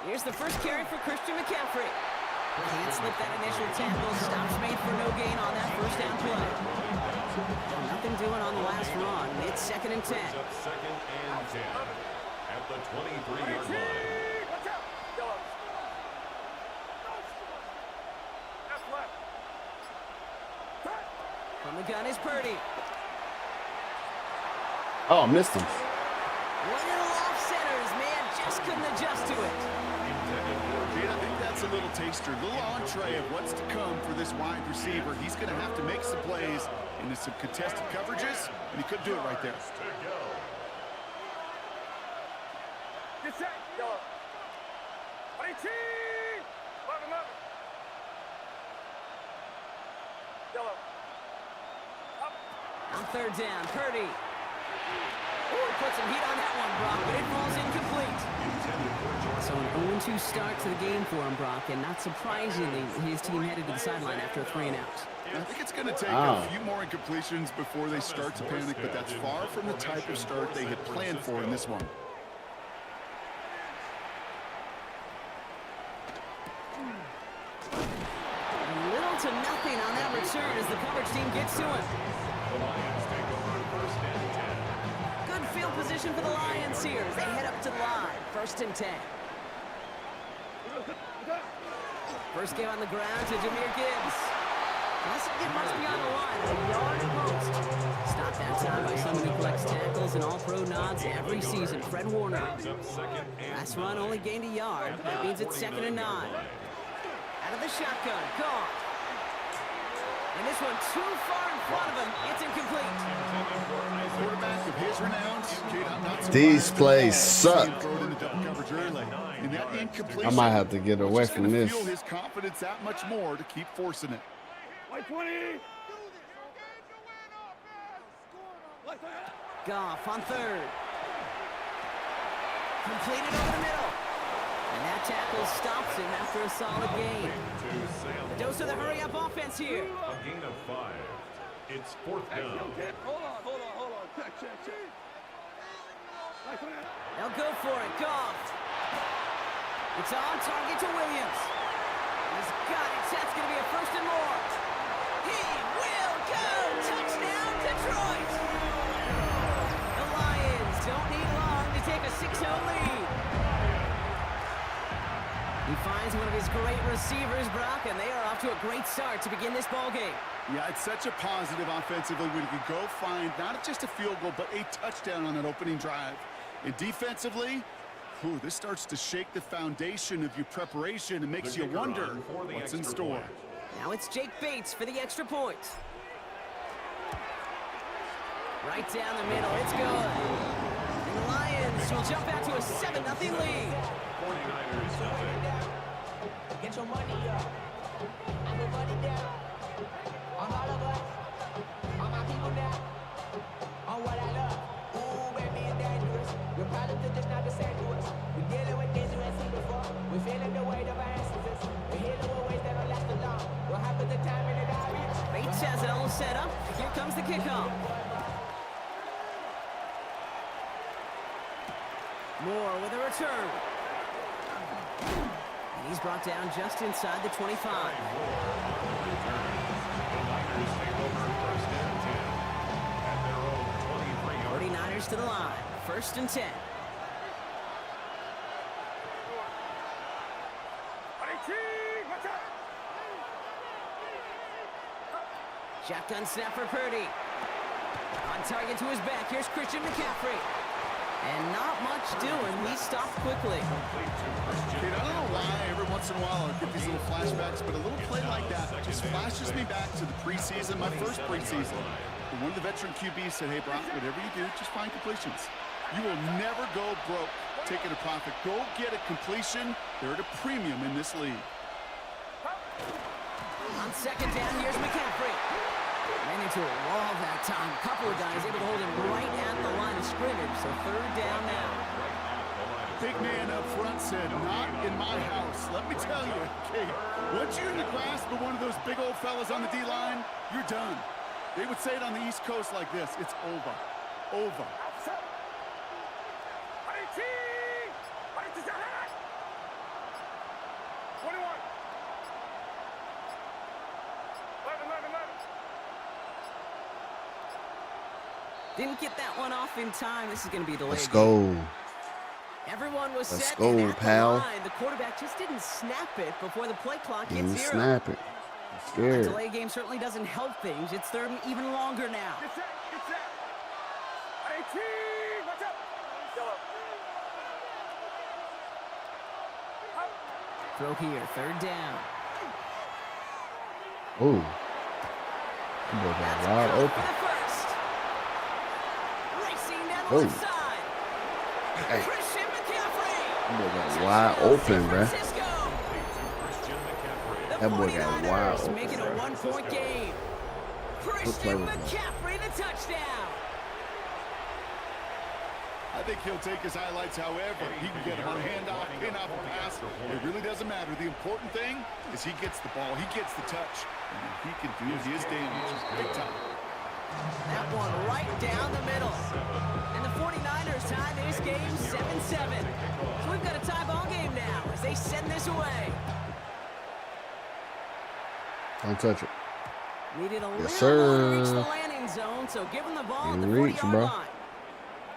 Here's the first carry for Christian McCaffrey. Can't slip that initial tackle. Stops made for no gain on that first down play. Nothing doing on the last run. It's 2nd and 10. Second and 10 at the 23-yard line. From the gun is Purdy. Oh, missed him. Little off centers, man, just couldn't adjust to it. Yeah, I think that's a little taster, a little entree of what's to come for this wide receiver. He's going to have to make some plays into some contested coverages, and he couldn't do it right there. Get set, go. On 3rd down, Purdy. Oh, put some heat on that one, Brock, but it falls incomplete. So an 0-2 start to the game for him, Brock, and not surprisingly, his team headed to the sideline after a 3 and out. I think it's going to take a few more incompletions before they start to panic, but that's far from the type of start they had planned for in this one. Little to nothing on that return as the coverage team gets to him. Good field position for the Lions here as they head up to the line. 1st and 10. First game on the ground to Jahmyr Gibbs. Doesn't get much beyond the line. It's a yard post. Stopped that time by someone who collects tackles and all-pro nods every season. Fred Warner. Last run only gained a yard. That means it's 2nd and 9. Out of the shotgun. Gone. And this one too far in front of him. It's incomplete. Quarterback of his renown. These plays suck. I might have to get away from this. Fuel his confidence that much more to keep forcing it. Goff on 3rd. Completed over the middle. And that tackle stops him after a solid gain. The dose of the hurry-up offense here. A gain of 5. It's 4th down. Hold on. Check. They'll go for it. Goff. It's on target to Williams. He's got it. That's going to be a 1st and more. He will go. Touchdown, Detroit. The Lions don't need long to take a 6-0 lead. He finds one of his great receivers, Brock, and they are off to a great start to begin this ball game. Yeah, it's such a positive offensively when you can go find not just a field goal, but a touchdown on that opening drive. And defensively, this starts to shake the foundation of your preparation and makes you wonder what's in store. Now it's Jake Bates for the extra point. Right down the middle, it's good. And the Lions will jump out to a 7-0 lead. 49ers. Get your money up. I'm a money down. On all of us. On my people now. On what I love. Ooh, baby, it's dangerous. Your problems are just not the same to us. We're dealing with things you ain't seen before. We're feeling the weight of our ancestors. We're healing with ways that don't last long. What happens the time in the diaries? Bates has it all set up. Here comes the kickoff. Moore with a return. And he's brought down just inside the 25. 49ers to the line. 1st and 10. Shotgun snap for Purdy. On target to his back. Here's Christian McCaffrey. And not much doing. He stopped quickly. Kid, I don't know why every once in a while I get these little flashbacks, but a little play like that just flashes me back to the preseason, my first preseason. And one of the veteran QBs said, hey, Brock, whatever you do, just find completions. You will never go broke taking a profit. Go get a completion. They're at a premium in this league. On 2nd down, here's McCaffrey. Ran into a wall that time. A couple of guys able to hold him right at the line of scrimmage. So 3rd down now. Big man up front said, not in my house. Let me tell you, Kate, once you're in the grasp of one of those big old fellas on the D-line, you're done. They would say it on the East Coast like this. It's over. Over. Didn't get that one off in time. This is going to be delayed. Let's go. Everyone was Let's set go, and at pal. the line. The quarterback just didn't snap it before the play clock hit Didn't 0. snap it. I'm A scared. delay game certainly doesn't help things. It's third and even longer now. Throw here, third down. Ooh. That boy got wide For open. the first. Racing down the Oh. left side. Hey, Christian McCaffrey. that boy got wide open, San bruh. Francisco. Christian McCaffrey. The That boy got 49ers wide open, making a bruh. one-point game. play Christian with him. McCaffrey, the touchdown. I think he'll take his highlights however. He can get him on a handoff, pin-off, a pass. It really doesn't matter. The important thing is he gets the ball. He gets the touch. And he can do his damage big time. That one right down the middle. And the 49ers tie this game 7-7. So we've got a tie ball game now as they send this away. Don't touch it. Needed a Yes, little more to reach sir. the landing zone, so give him the ball at the In reach, 40-yard bro. line.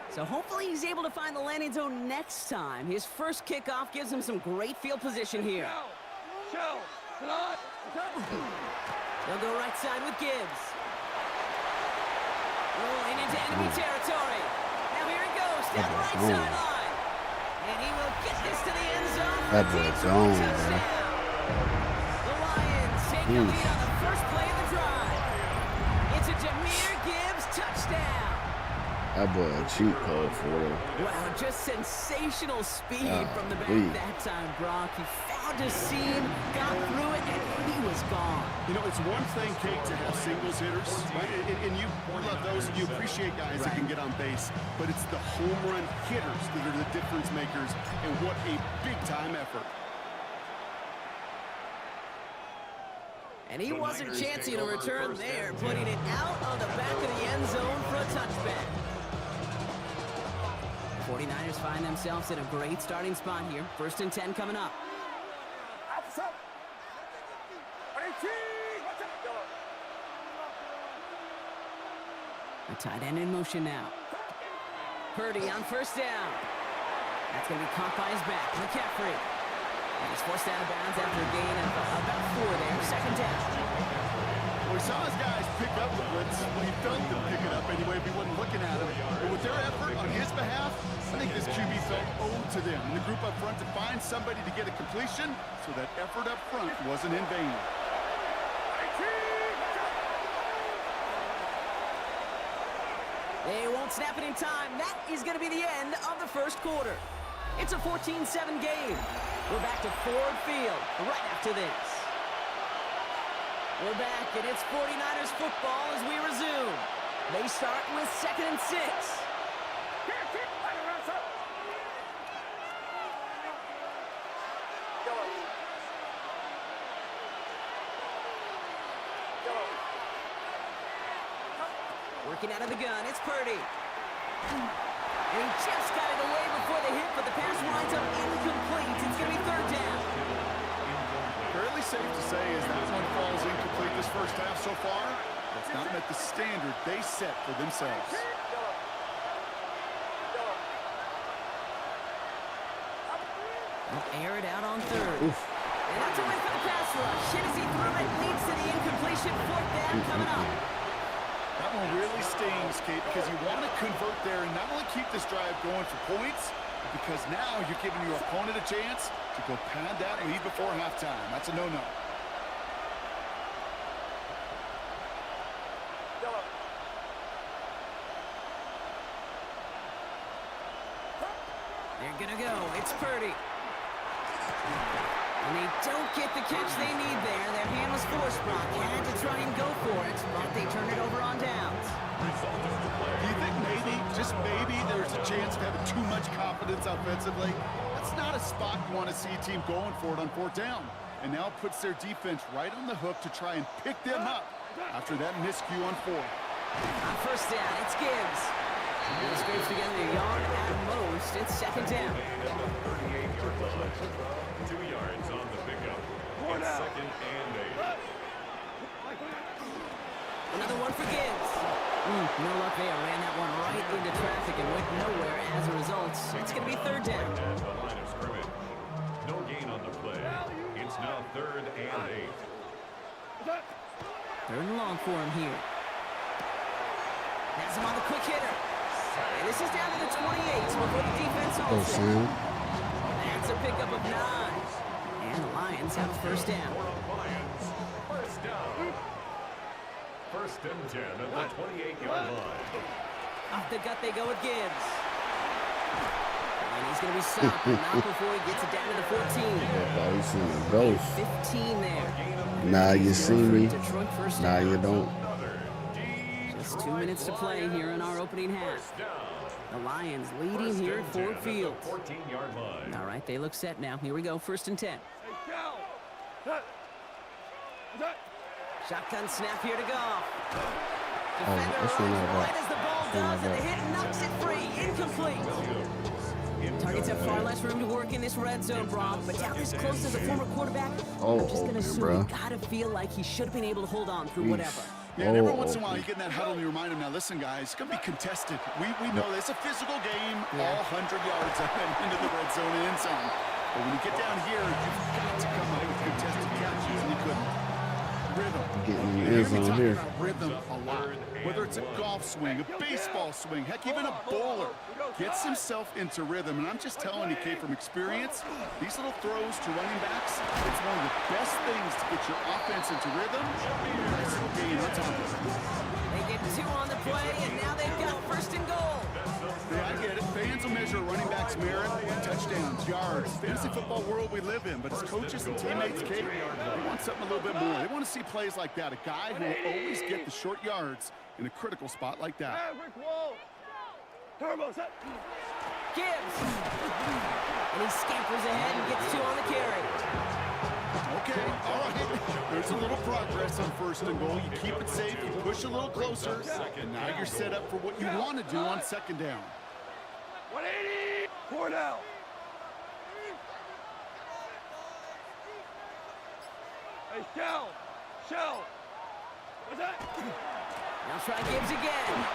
So hopefully he's able to find the landing zone next time. His first kickoff gives him some great field position here. They'll go right side with Gibbs. Rolling into enemy territory. Now here he goes down the right gone. sideline. And he will get this to the end zone. for That a boy deep gone, touchdown. The Lions take the lead on the first play of the drive. It's a Jahmyr Gibbs touchdown. That boy a cheat code for real. Wow, just sensational speed from the back Golly. that time, Brock. He found a seam, got through it, and he was gone. You know, it's one thing, Kate, to have singles hitters, right? And you love those, and you appreciate guys that can get on base. But it's the home run hitters that are the difference makers, and what a big-time effort. And he wasn't chancing a return there, putting it out on the back of the end zone for a touchback. 49ers find themselves in a great starting spot here. 1st and 10 coming up. A tight end in motion now. Purdy on 1st down. That's going to be caught by his back. McCaffrey. And he's forced out of bounds after a gain of about 4 there. 2nd down. Well, we saw his guys pick up the blitz. Well, he felt them pick it up anyway if he wasn't looking at him. But with their effort on his behalf, I think this QB felt owed to them. And the group up front to find somebody to get a completion, so that effort up front wasn't in vain. They won't snap it in time. That is going to be the end of the 1st quarter. It's a 14-7 game. We're back to Ford Field right after this. We're back, and it's 49ers football as we resume. They start with 2nd and 6. Working out of the gun, it's Purdy. And he just got it away before the hit, but the pass winds up incomplete. It's going to be 3rd down. Fairly safe to say as that one falls incomplete this first half so far, that's not met the standard they set for themselves. They'll air it out on 3rd. Oof. And that's a win for the pass rush. Hit as he threw it, leads to the incompletion. 4th down coming up. That one really stings, Kate, because you want to convert there and not only keep this drive going for points, but because now you're giving your opponent a chance to go pad that lead before halftime. That's a no-no. They're going to go. It's Purdy. And they don't get the catch they need there. Their hand was forced, Brock. Had to try and go for it, but they turn it over on downs. Do you think maybe, just maybe, there's a chance of having too much confidence offensively? That's not a spot you want to see a team going for it on 4th down. And now it puts their defense right on the hook to try and pick them up after that miscue on 4th. On 1st down, it's Gibbs. He scrapes together a yard at most. It's 2nd down. 38-yard line. 2 yards on the pickup. It's 2nd and 8. Another one for Gibbs. No luck there. Ran that one right into traffic and went nowhere as a result. It's going to be third down. At the line of scrimmage. No gain on the play. It's now 3rd and 8. Third and long for him here. Has him on the quick hitter. And this is down to the 28 before the defense holds it. That's a pickup of 9. And the Lions have a first down. Lions, first down. 1st and 10 at the 28-yard line. Off the gut they go with Gibbs. And he's going to be stopped, but not before he gets it down to the 14. Oh, you see me ghost. 15 there. Nah, you see me. Detroit first Nah, down. you don't. Just 2 minutes to play here in our opening half. The Lions leading here at Ford Field. 14-yard line. All right, they look set now. Here we go, 1st and 10. Shotgun snap here to Goff. Defender this one runs not right bad. as the ball does, and the hit knocks it free. Incomplete. Targets have far less room to work in this red zone, Brock, but down this close as a former quarterback, I'm just going to assume bro. you got to feel like he should have been able to hold on through whatever. Yeah, and every once in a while you get in that huddle and you remind them, now listen guys, it's going to be contested. We know this. It's a physical game, all 100 yards into the red zone and end zone. But when you get down here, you've got to come up with contested catches, and you couldn't. Rhythm. Getting in the You end hear me zone talking here. about rhythm a lot. Whether it's a golf swing, a baseball swing, heck, even a bowler gets himself into rhythm. And I'm just telling you, Kate, from experience, these little throws to running backs, it's one of the best things to get your offense into rhythm. Nice little gain on top of it. They get 2 on the play, and now they've got 1st and goal. Yeah, I get it. Fans will measure a running back's merit, touchdowns, yards, fantasy football world we live in. But as coaches and teammates, Kate, they want something a little bit more. They want to see plays like that. A guy who will always get the short yards in a critical spot like that. Gibbs. And he scampers ahead and gets 2 on the carry. Okay, all right. There's a little progress on 1st and goal. You keep it safe, you push a little closer, and now you're set up for what you want to do on 2nd down. 180! 4 down. Hey, shell. What's that? Now try Gibbs again.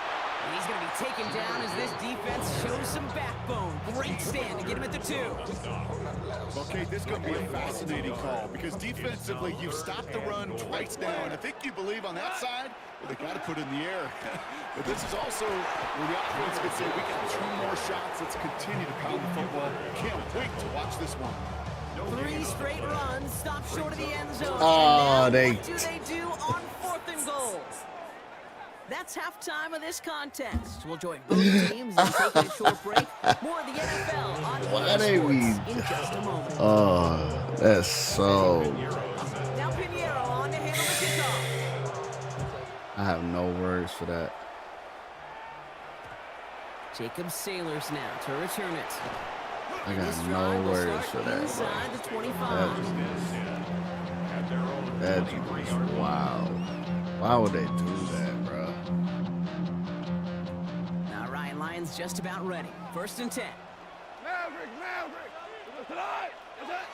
And he's going to be taken down as this defense shows some backbone. Great stand to get him at the 2. Okay, this is going to be a fascinating call because defensively, you've stopped the run twice now, and I think you believe on that side, well, they got to put it in the air. But this is also where the offense could say, we got 2 more shots. Let's continue to pound the football. Can't wait to watch this one. 3 straight runs, stop short of the end zone. Oh, and now they- what do they do on 4th and goal? That's halftime of this contest. We'll join both teams in taking a short break. More of the NFL on Why they Sports be- in just a moment. Oh, that's so. Now Pinheiro on to handle the kickoff. I have no words for that. Jacob Sailors now to return it. I This got drive no will words start for that, inside the bro. 25. That's just wow. Why would they do that, bro? Now Ryan Lyons just about ready. 1st and 10. Maverick! Tonight! What's that?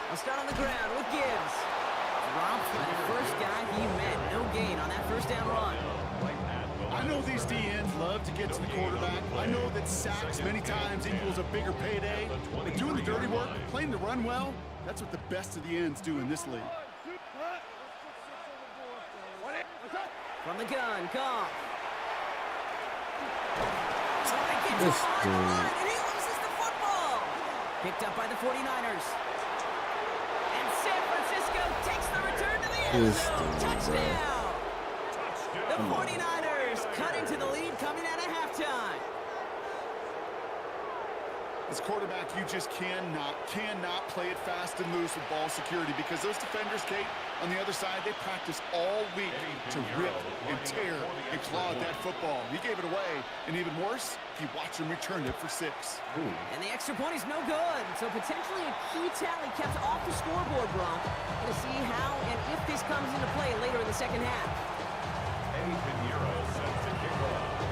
I'll start on the ground with Gibbs. Dropped by the first guy he met. No gain on that 1st down run. I know these DNs love to get to the quarterback. I know that sacks many times equals a bigger payday. But doing the dirty work, playing the run well, that's what the best of the ends do in this league. From the gun, Goff. This dude. And he loses the football. Picked up by the 49ers. And San Francisco takes the return to the end This zone. dude, bro. Touchdown. The 49ers cut into the lead coming out of halftime. As quarterback, you just cannot play it fast and loose with ball security because those defenders, Kate, on the other side, they practice all week to rip and tear and claw at that football. He gave it away, and even worse, he watched him return it for 6. And the extra point is no good. So potentially a key tally kept off the scoreboard, Brock. Going to see how and if this comes into play later in the 2nd half.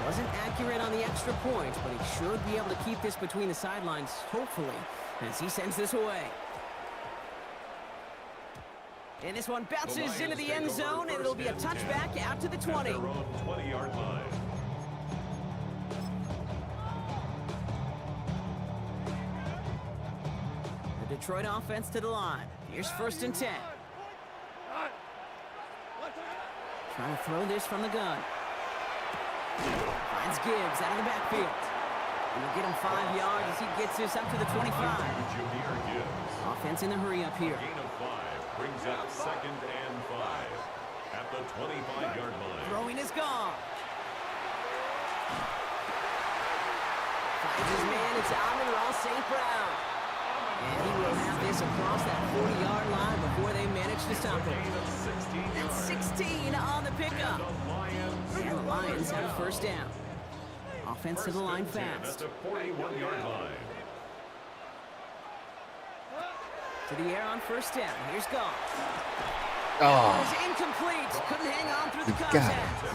Wasn't accurate on the extra point, but he should be able to keep this between the sidelines, hopefully, as he sends this away. And this one bounces into the end zone, and it'll be a touchback out to the 20. At their own 20-yard line. The Detroit offense to the line. Here's 1st and 10. Trying to throw this from the gun. Finds Gibbs out of the backfield. And we'll get him 5 yards as he gets this up to the 25. Jahmyr Gibbs. Offense in the hurry up here. Gain of 5 brings up 2nd and 5 at the 25-yard line. Throwing is gone. Finds his man. It's Amon-Ra St. Brown. And he will have this across that 40-yard line before they manage to stop him. That's 16 on the pickup. And the Lions have a 1st down. Offense to the line fast. At the 41-yard line. To the air on 1st down. Here's Goff. Oh, It was incomplete. Couldn't hang on through the contact.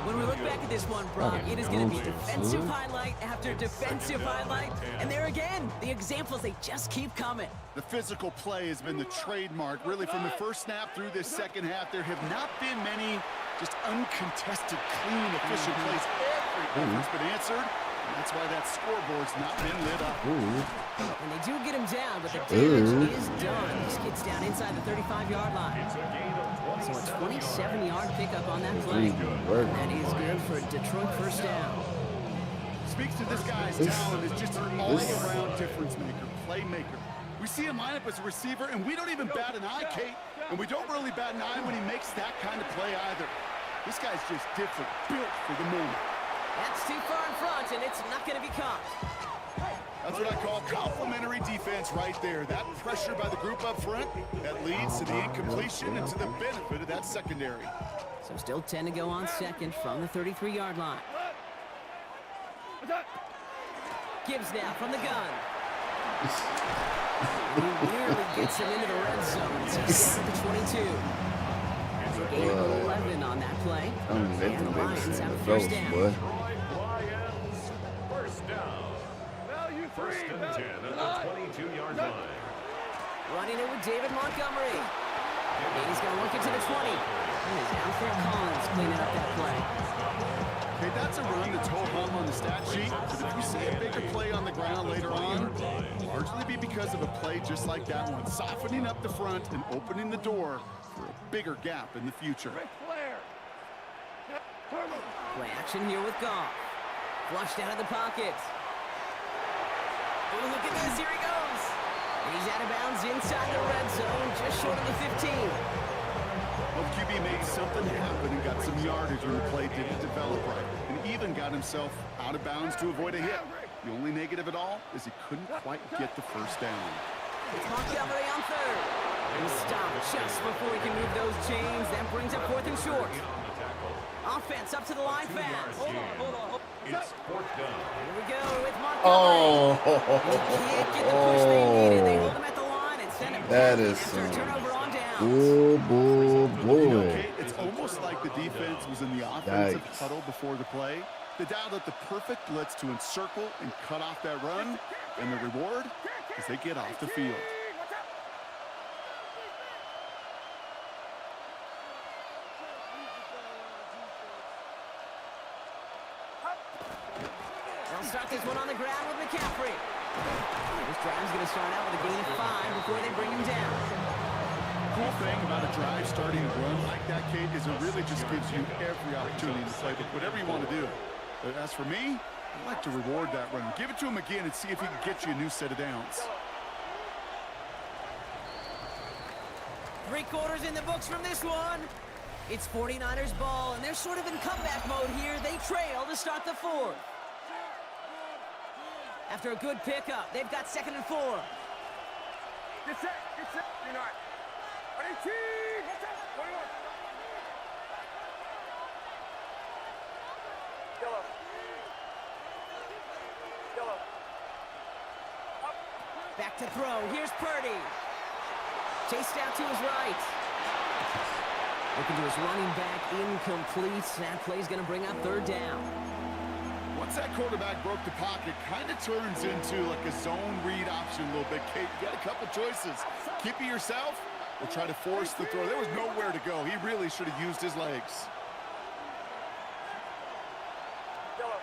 When we look back at this one, Brock, it is going to be defensive highlight after defensive highlight. And there again, the examples, they just keep coming. The physical play has been the trademark, really, from the first snap through this second half. There have not been many just uncontested, clean, efficient plays. Every effort's been answered. And that's why that scoreboard's not been lit up. And they do get him down, but the damage is done. He skids down inside the 35-yard line. It's a gain of 27 So a 27-yard pickup on that play. And that is good for a Detroit 1st down. Speaks to this guy's talent as just an all-around difference maker, playmaker. We see him line up as a receiver, and we don't even bat an eye, Kate. And we don't really bat an eye when he makes that kind of play either. This guy's just different, built for the moment. That's too far in front, and it's not going to be caught. That's what I call complimentary defense right there. That pressure by the group up front, that leads to the incompletion and to the benefit of that secondary. So still 10 to go on 2nd from the 33-yard line. Gibbs now from the gun. He nearly gets him into the red zone. He's set at the 22. That's a gain of 11 on that play. And the Lions have a 1st down. Lions, 1st down. 1st and 10 at the 22-yard line. Running it with David Montgomery. And he's going to work it to the 20. And it's Alfred Collins cleaning up that play. Okay, that's a run that's ho-hum on the stat sheet, but if you see a bigger play on the ground later on, it'll largely be because of a play just like that one, softening up the front and opening the door for a bigger gap in the future. Play action here with Goff. Flushed out of the pocket. Oh, look at this, here he goes. And he's out of bounds inside the red zone, just short of the 15. Well, QB made something happen and got some yardage when the play didn't develop right, and even got himself out of bounds to avoid a hit. The only negative at all is he couldn't quite get the 1st down. It's Montgomery on 3rd. And stopped just before he can move those chains. That brings up 4th and short. Offense up to the line fast. Hold on. It's 4th down. Here we go with Montgomery. He can't get the push they needed. They hold him at the line and send him That back is after a turnover on downs. Okay, it's almost like the defense was in the offensive huddle before the play. They dialed up the perfect blitz to encircle and cut off that run, and the reward is they get off the field. They'll start this one on the ground with McCaffrey. This drive's going to start out with a gain of 5 before they bring him down. The cool thing about a drive starting a run like that, Kate, is it really just gives you every opportunity to play whatever you want to do. But as for me, I like to reward that run. Give it to him again and see if he can get you a new set of downs. 3 quarters in the books from this one. It's 49ers ball, and they're sort of in comeback mode here. They trail to start the 4th. After a good pickup, they've got 2nd and 4. Get set. You're not. 18. 21. Yellow. Back to throw. Here's Purdy. Chased out to his right. Looking to his running back, incomplete. That play's going to bring up 3rd down. Once that quarterback broke the pocket, kind of turns into like a zone read option a little bit. Kate, you got a couple choices. Keep it yourself will try to force the throw. There was nowhere to go. He really should have used his legs. Yellow.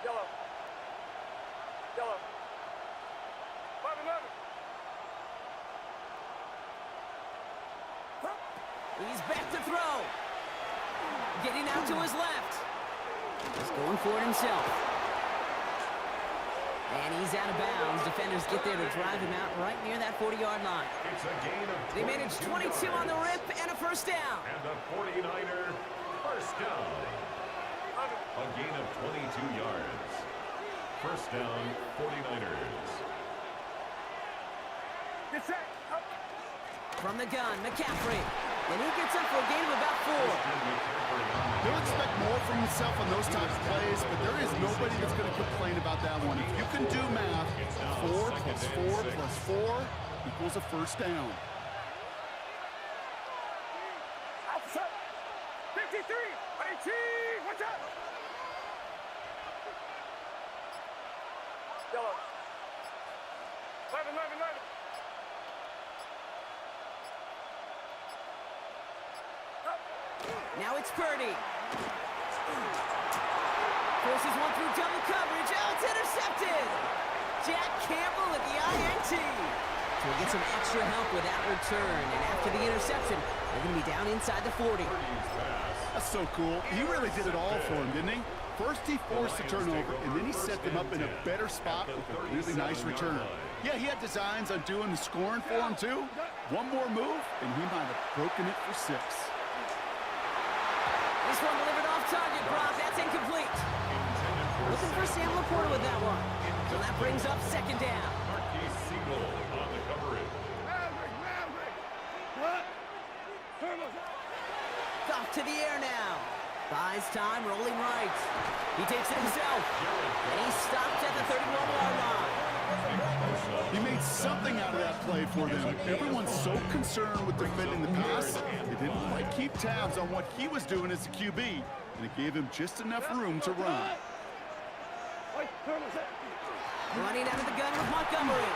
Yellow. Yellow. 5-11. He's back to throw. Getting out to his left. He's going for it himself. And he's out of bounds. Defenders get there to drive him out right near that 40-yard line. It's a gain of They manage 22 on the rip and a first down. And the 49er first down. A gain of 22 yards. First down, 49ers. Get set. Up. From the gun, McCaffrey. And he gets up for a gain of about 4. He'll expect more from himself on those types of plays, but there is nobody that's going to complain about that one. If you can do math, 4 plus 4 plus 4 equals a first down. Outside. 53. 18. Watch out. Yellow. 11. Now it's Purdy. Forces one through double coverage. Oh, it's intercepted. Jack Campbell at the INT. So he gets some extra help with that return. And after the interception, they're going to be down inside the 40. That's so cool. He really did it all for him, didn't he? First he forced the turnover, and then he set them up in a better spot with a really nice return. Yeah, he had designs on doing the scoring for him, too. One more move, and he might have broken it for 6. This one delivered off target, Brock. That's incomplete. Looking for Sam Laporta with that one. So that brings up second down. Marquise Siegel on the coverage. Off to the air now. Buys time, rolling right. He takes it himself. And he stopped at the 31-yard line. He made something out of that play for them. Everyone's so concerned with defending the pass, they didn't quite keep tabs on what he was doing as a QB, and it gave him just enough room to run. Running out of the gun with Montgomery.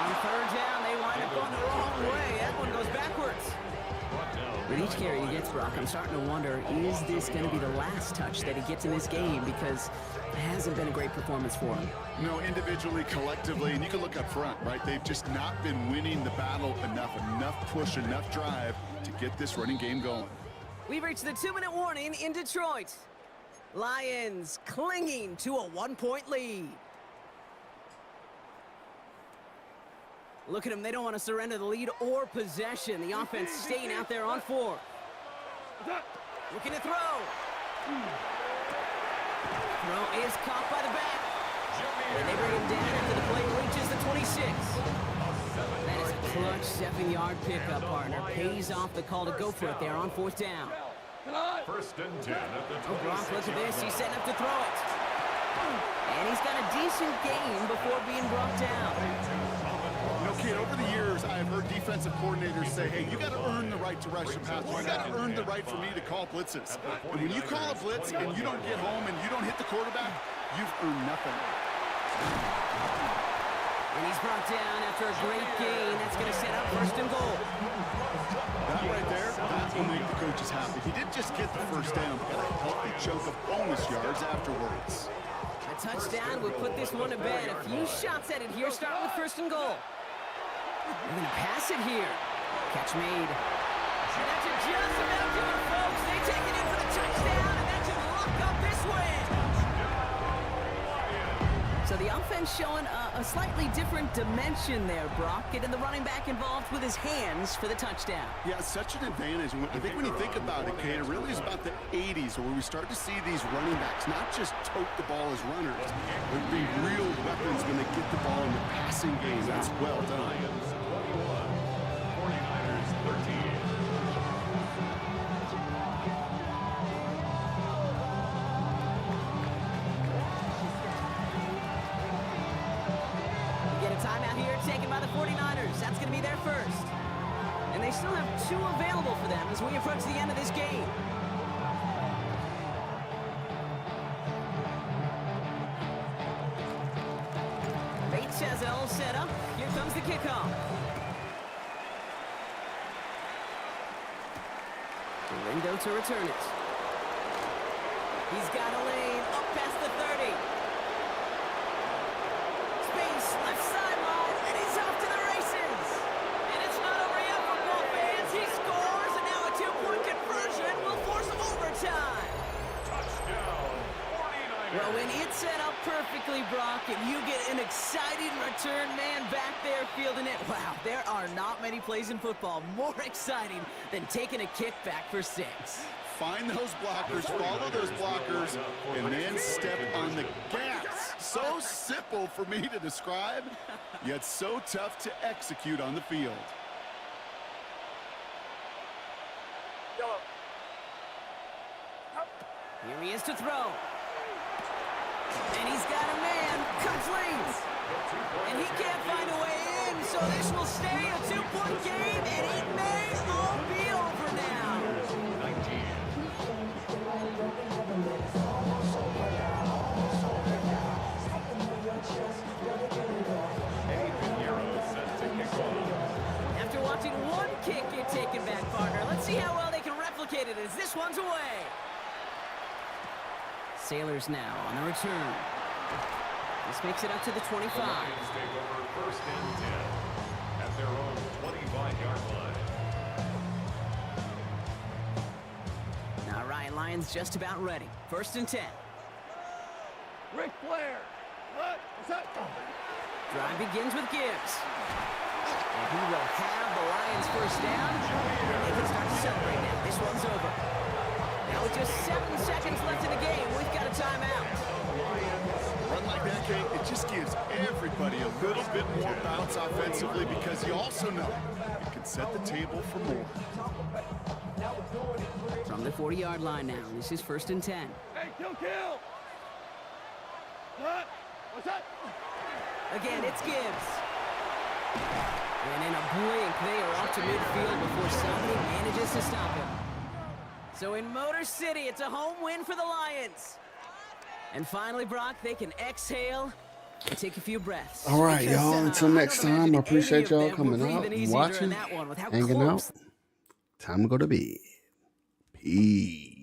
On third down, they wind up going the wrong way. That one goes backwards. With each carry he gets, Brock, I'm starting to wonder, is this going to be the last touch that he gets in this game? Because it hasn't been a great performance for him. You know, individually, collectively, and you can look up front, right? They've just not been winning the battle enough push, enough drive to get this running game going. We've reached the 2-minute warning in Detroit. Lions clinging to a 1-point lead. Look at them. They don't want to surrender the lead or possession. The offense staying out there on 4. Looking to throw. Throw is caught by the back. And they bring him down after the play reaches the 26. That is a clutch 7-yard pickup, partner. Pays off the call to go for it there on 4th down. First and 10 at the 26. Oh, Brock, look at this. He's setting up to throw it. And he's got a decent gain before being brought down. You know, kid, over the years, I've heard defensive coordinators say, hey, you got to earn the right to rush the pass. You got to earn the right for me to call blitzes. And when you call a blitz and you don't get home and you don't hit the quarterback, you've earned nothing. And he's brought down after a great gain. That's going to set up first and goal. That right there, that will make the coaches happy. He didn't just get the first down, but a healthy chunk of bonus yards afterwards. A touchdown would put this one to bed. A few shots at it here, starting with first and goal. They're going to pass it here. Catch made. And that should just about do it, folks. They take it in for the touchdown, and that should lock up this win. So the offense showing a slightly different dimension there, Brock. Getting the running back involved with his hands for the touchdown. Yeah, it's such an advantage. I think when you think about it, Kate, it really is about the 80s where we start to see these running backs not just tote the ball as runners, but be real weapons when they get the ball in the passing game. That's well done. 49ers 13. Timeout here taken by the 49ers. That's going to be their first. And they still have 2 available for them as we approach the end of this game. Bates has it all set setup. Here comes the kickoff. Lindo to return it. He's got a lane up past the 30. Space, left sideline, and he's off to the races. And it's not over yet, football fans. He scores, and now a 2-point conversion will force overtime. Touchdown, 49ers. Well, when it's set up perfectly, Brock, and you get an exciting return man back there fielding it, wow, there are not many plays in football more exciting than taking a kick back for 6. Find those blockers, follow those blockers, and then step on the gas. So simple for me to describe, yet so tough to execute on the field. Yellow. Here he is to throw. And he's got a man. Cuts lanes. And he can't find a way in, so this will stay a 2-point game, and it may all be over now. 19. Eddie Pinheiro set to kick off. After watching one kick get taken back, partner, let's see how well they can replicate it as this one's away. Sailors now on the return. This makes it up to the 25. The Lions take over first and 10 at their own 25-yard line. All right, Lions just about ready. First and 10. Ric Flair. What? What's up? Drive begins with Gibbs. And he will have the Lions first down. They can start to celebrate now. This one's over. Now with just 7 seconds left in the game, we've got a timeout. Run like that, Kate, it just gives everybody a little bit more bounce offensively because you also know it can set the table for more. From the 40-yard line now, this is first and 10. Hey, kill. What? What's up? Again, it's Gibbs. And in a blink, they are off to midfield before somebody manages to stop him. So in Motor City, it's a home win for the Lions. And finally, Brock, they can exhale and take a few breaths. All right, Because, y'all. Until next time, I appreciate y'all coming out, watching, hanging out. Time to go to bed. Peace.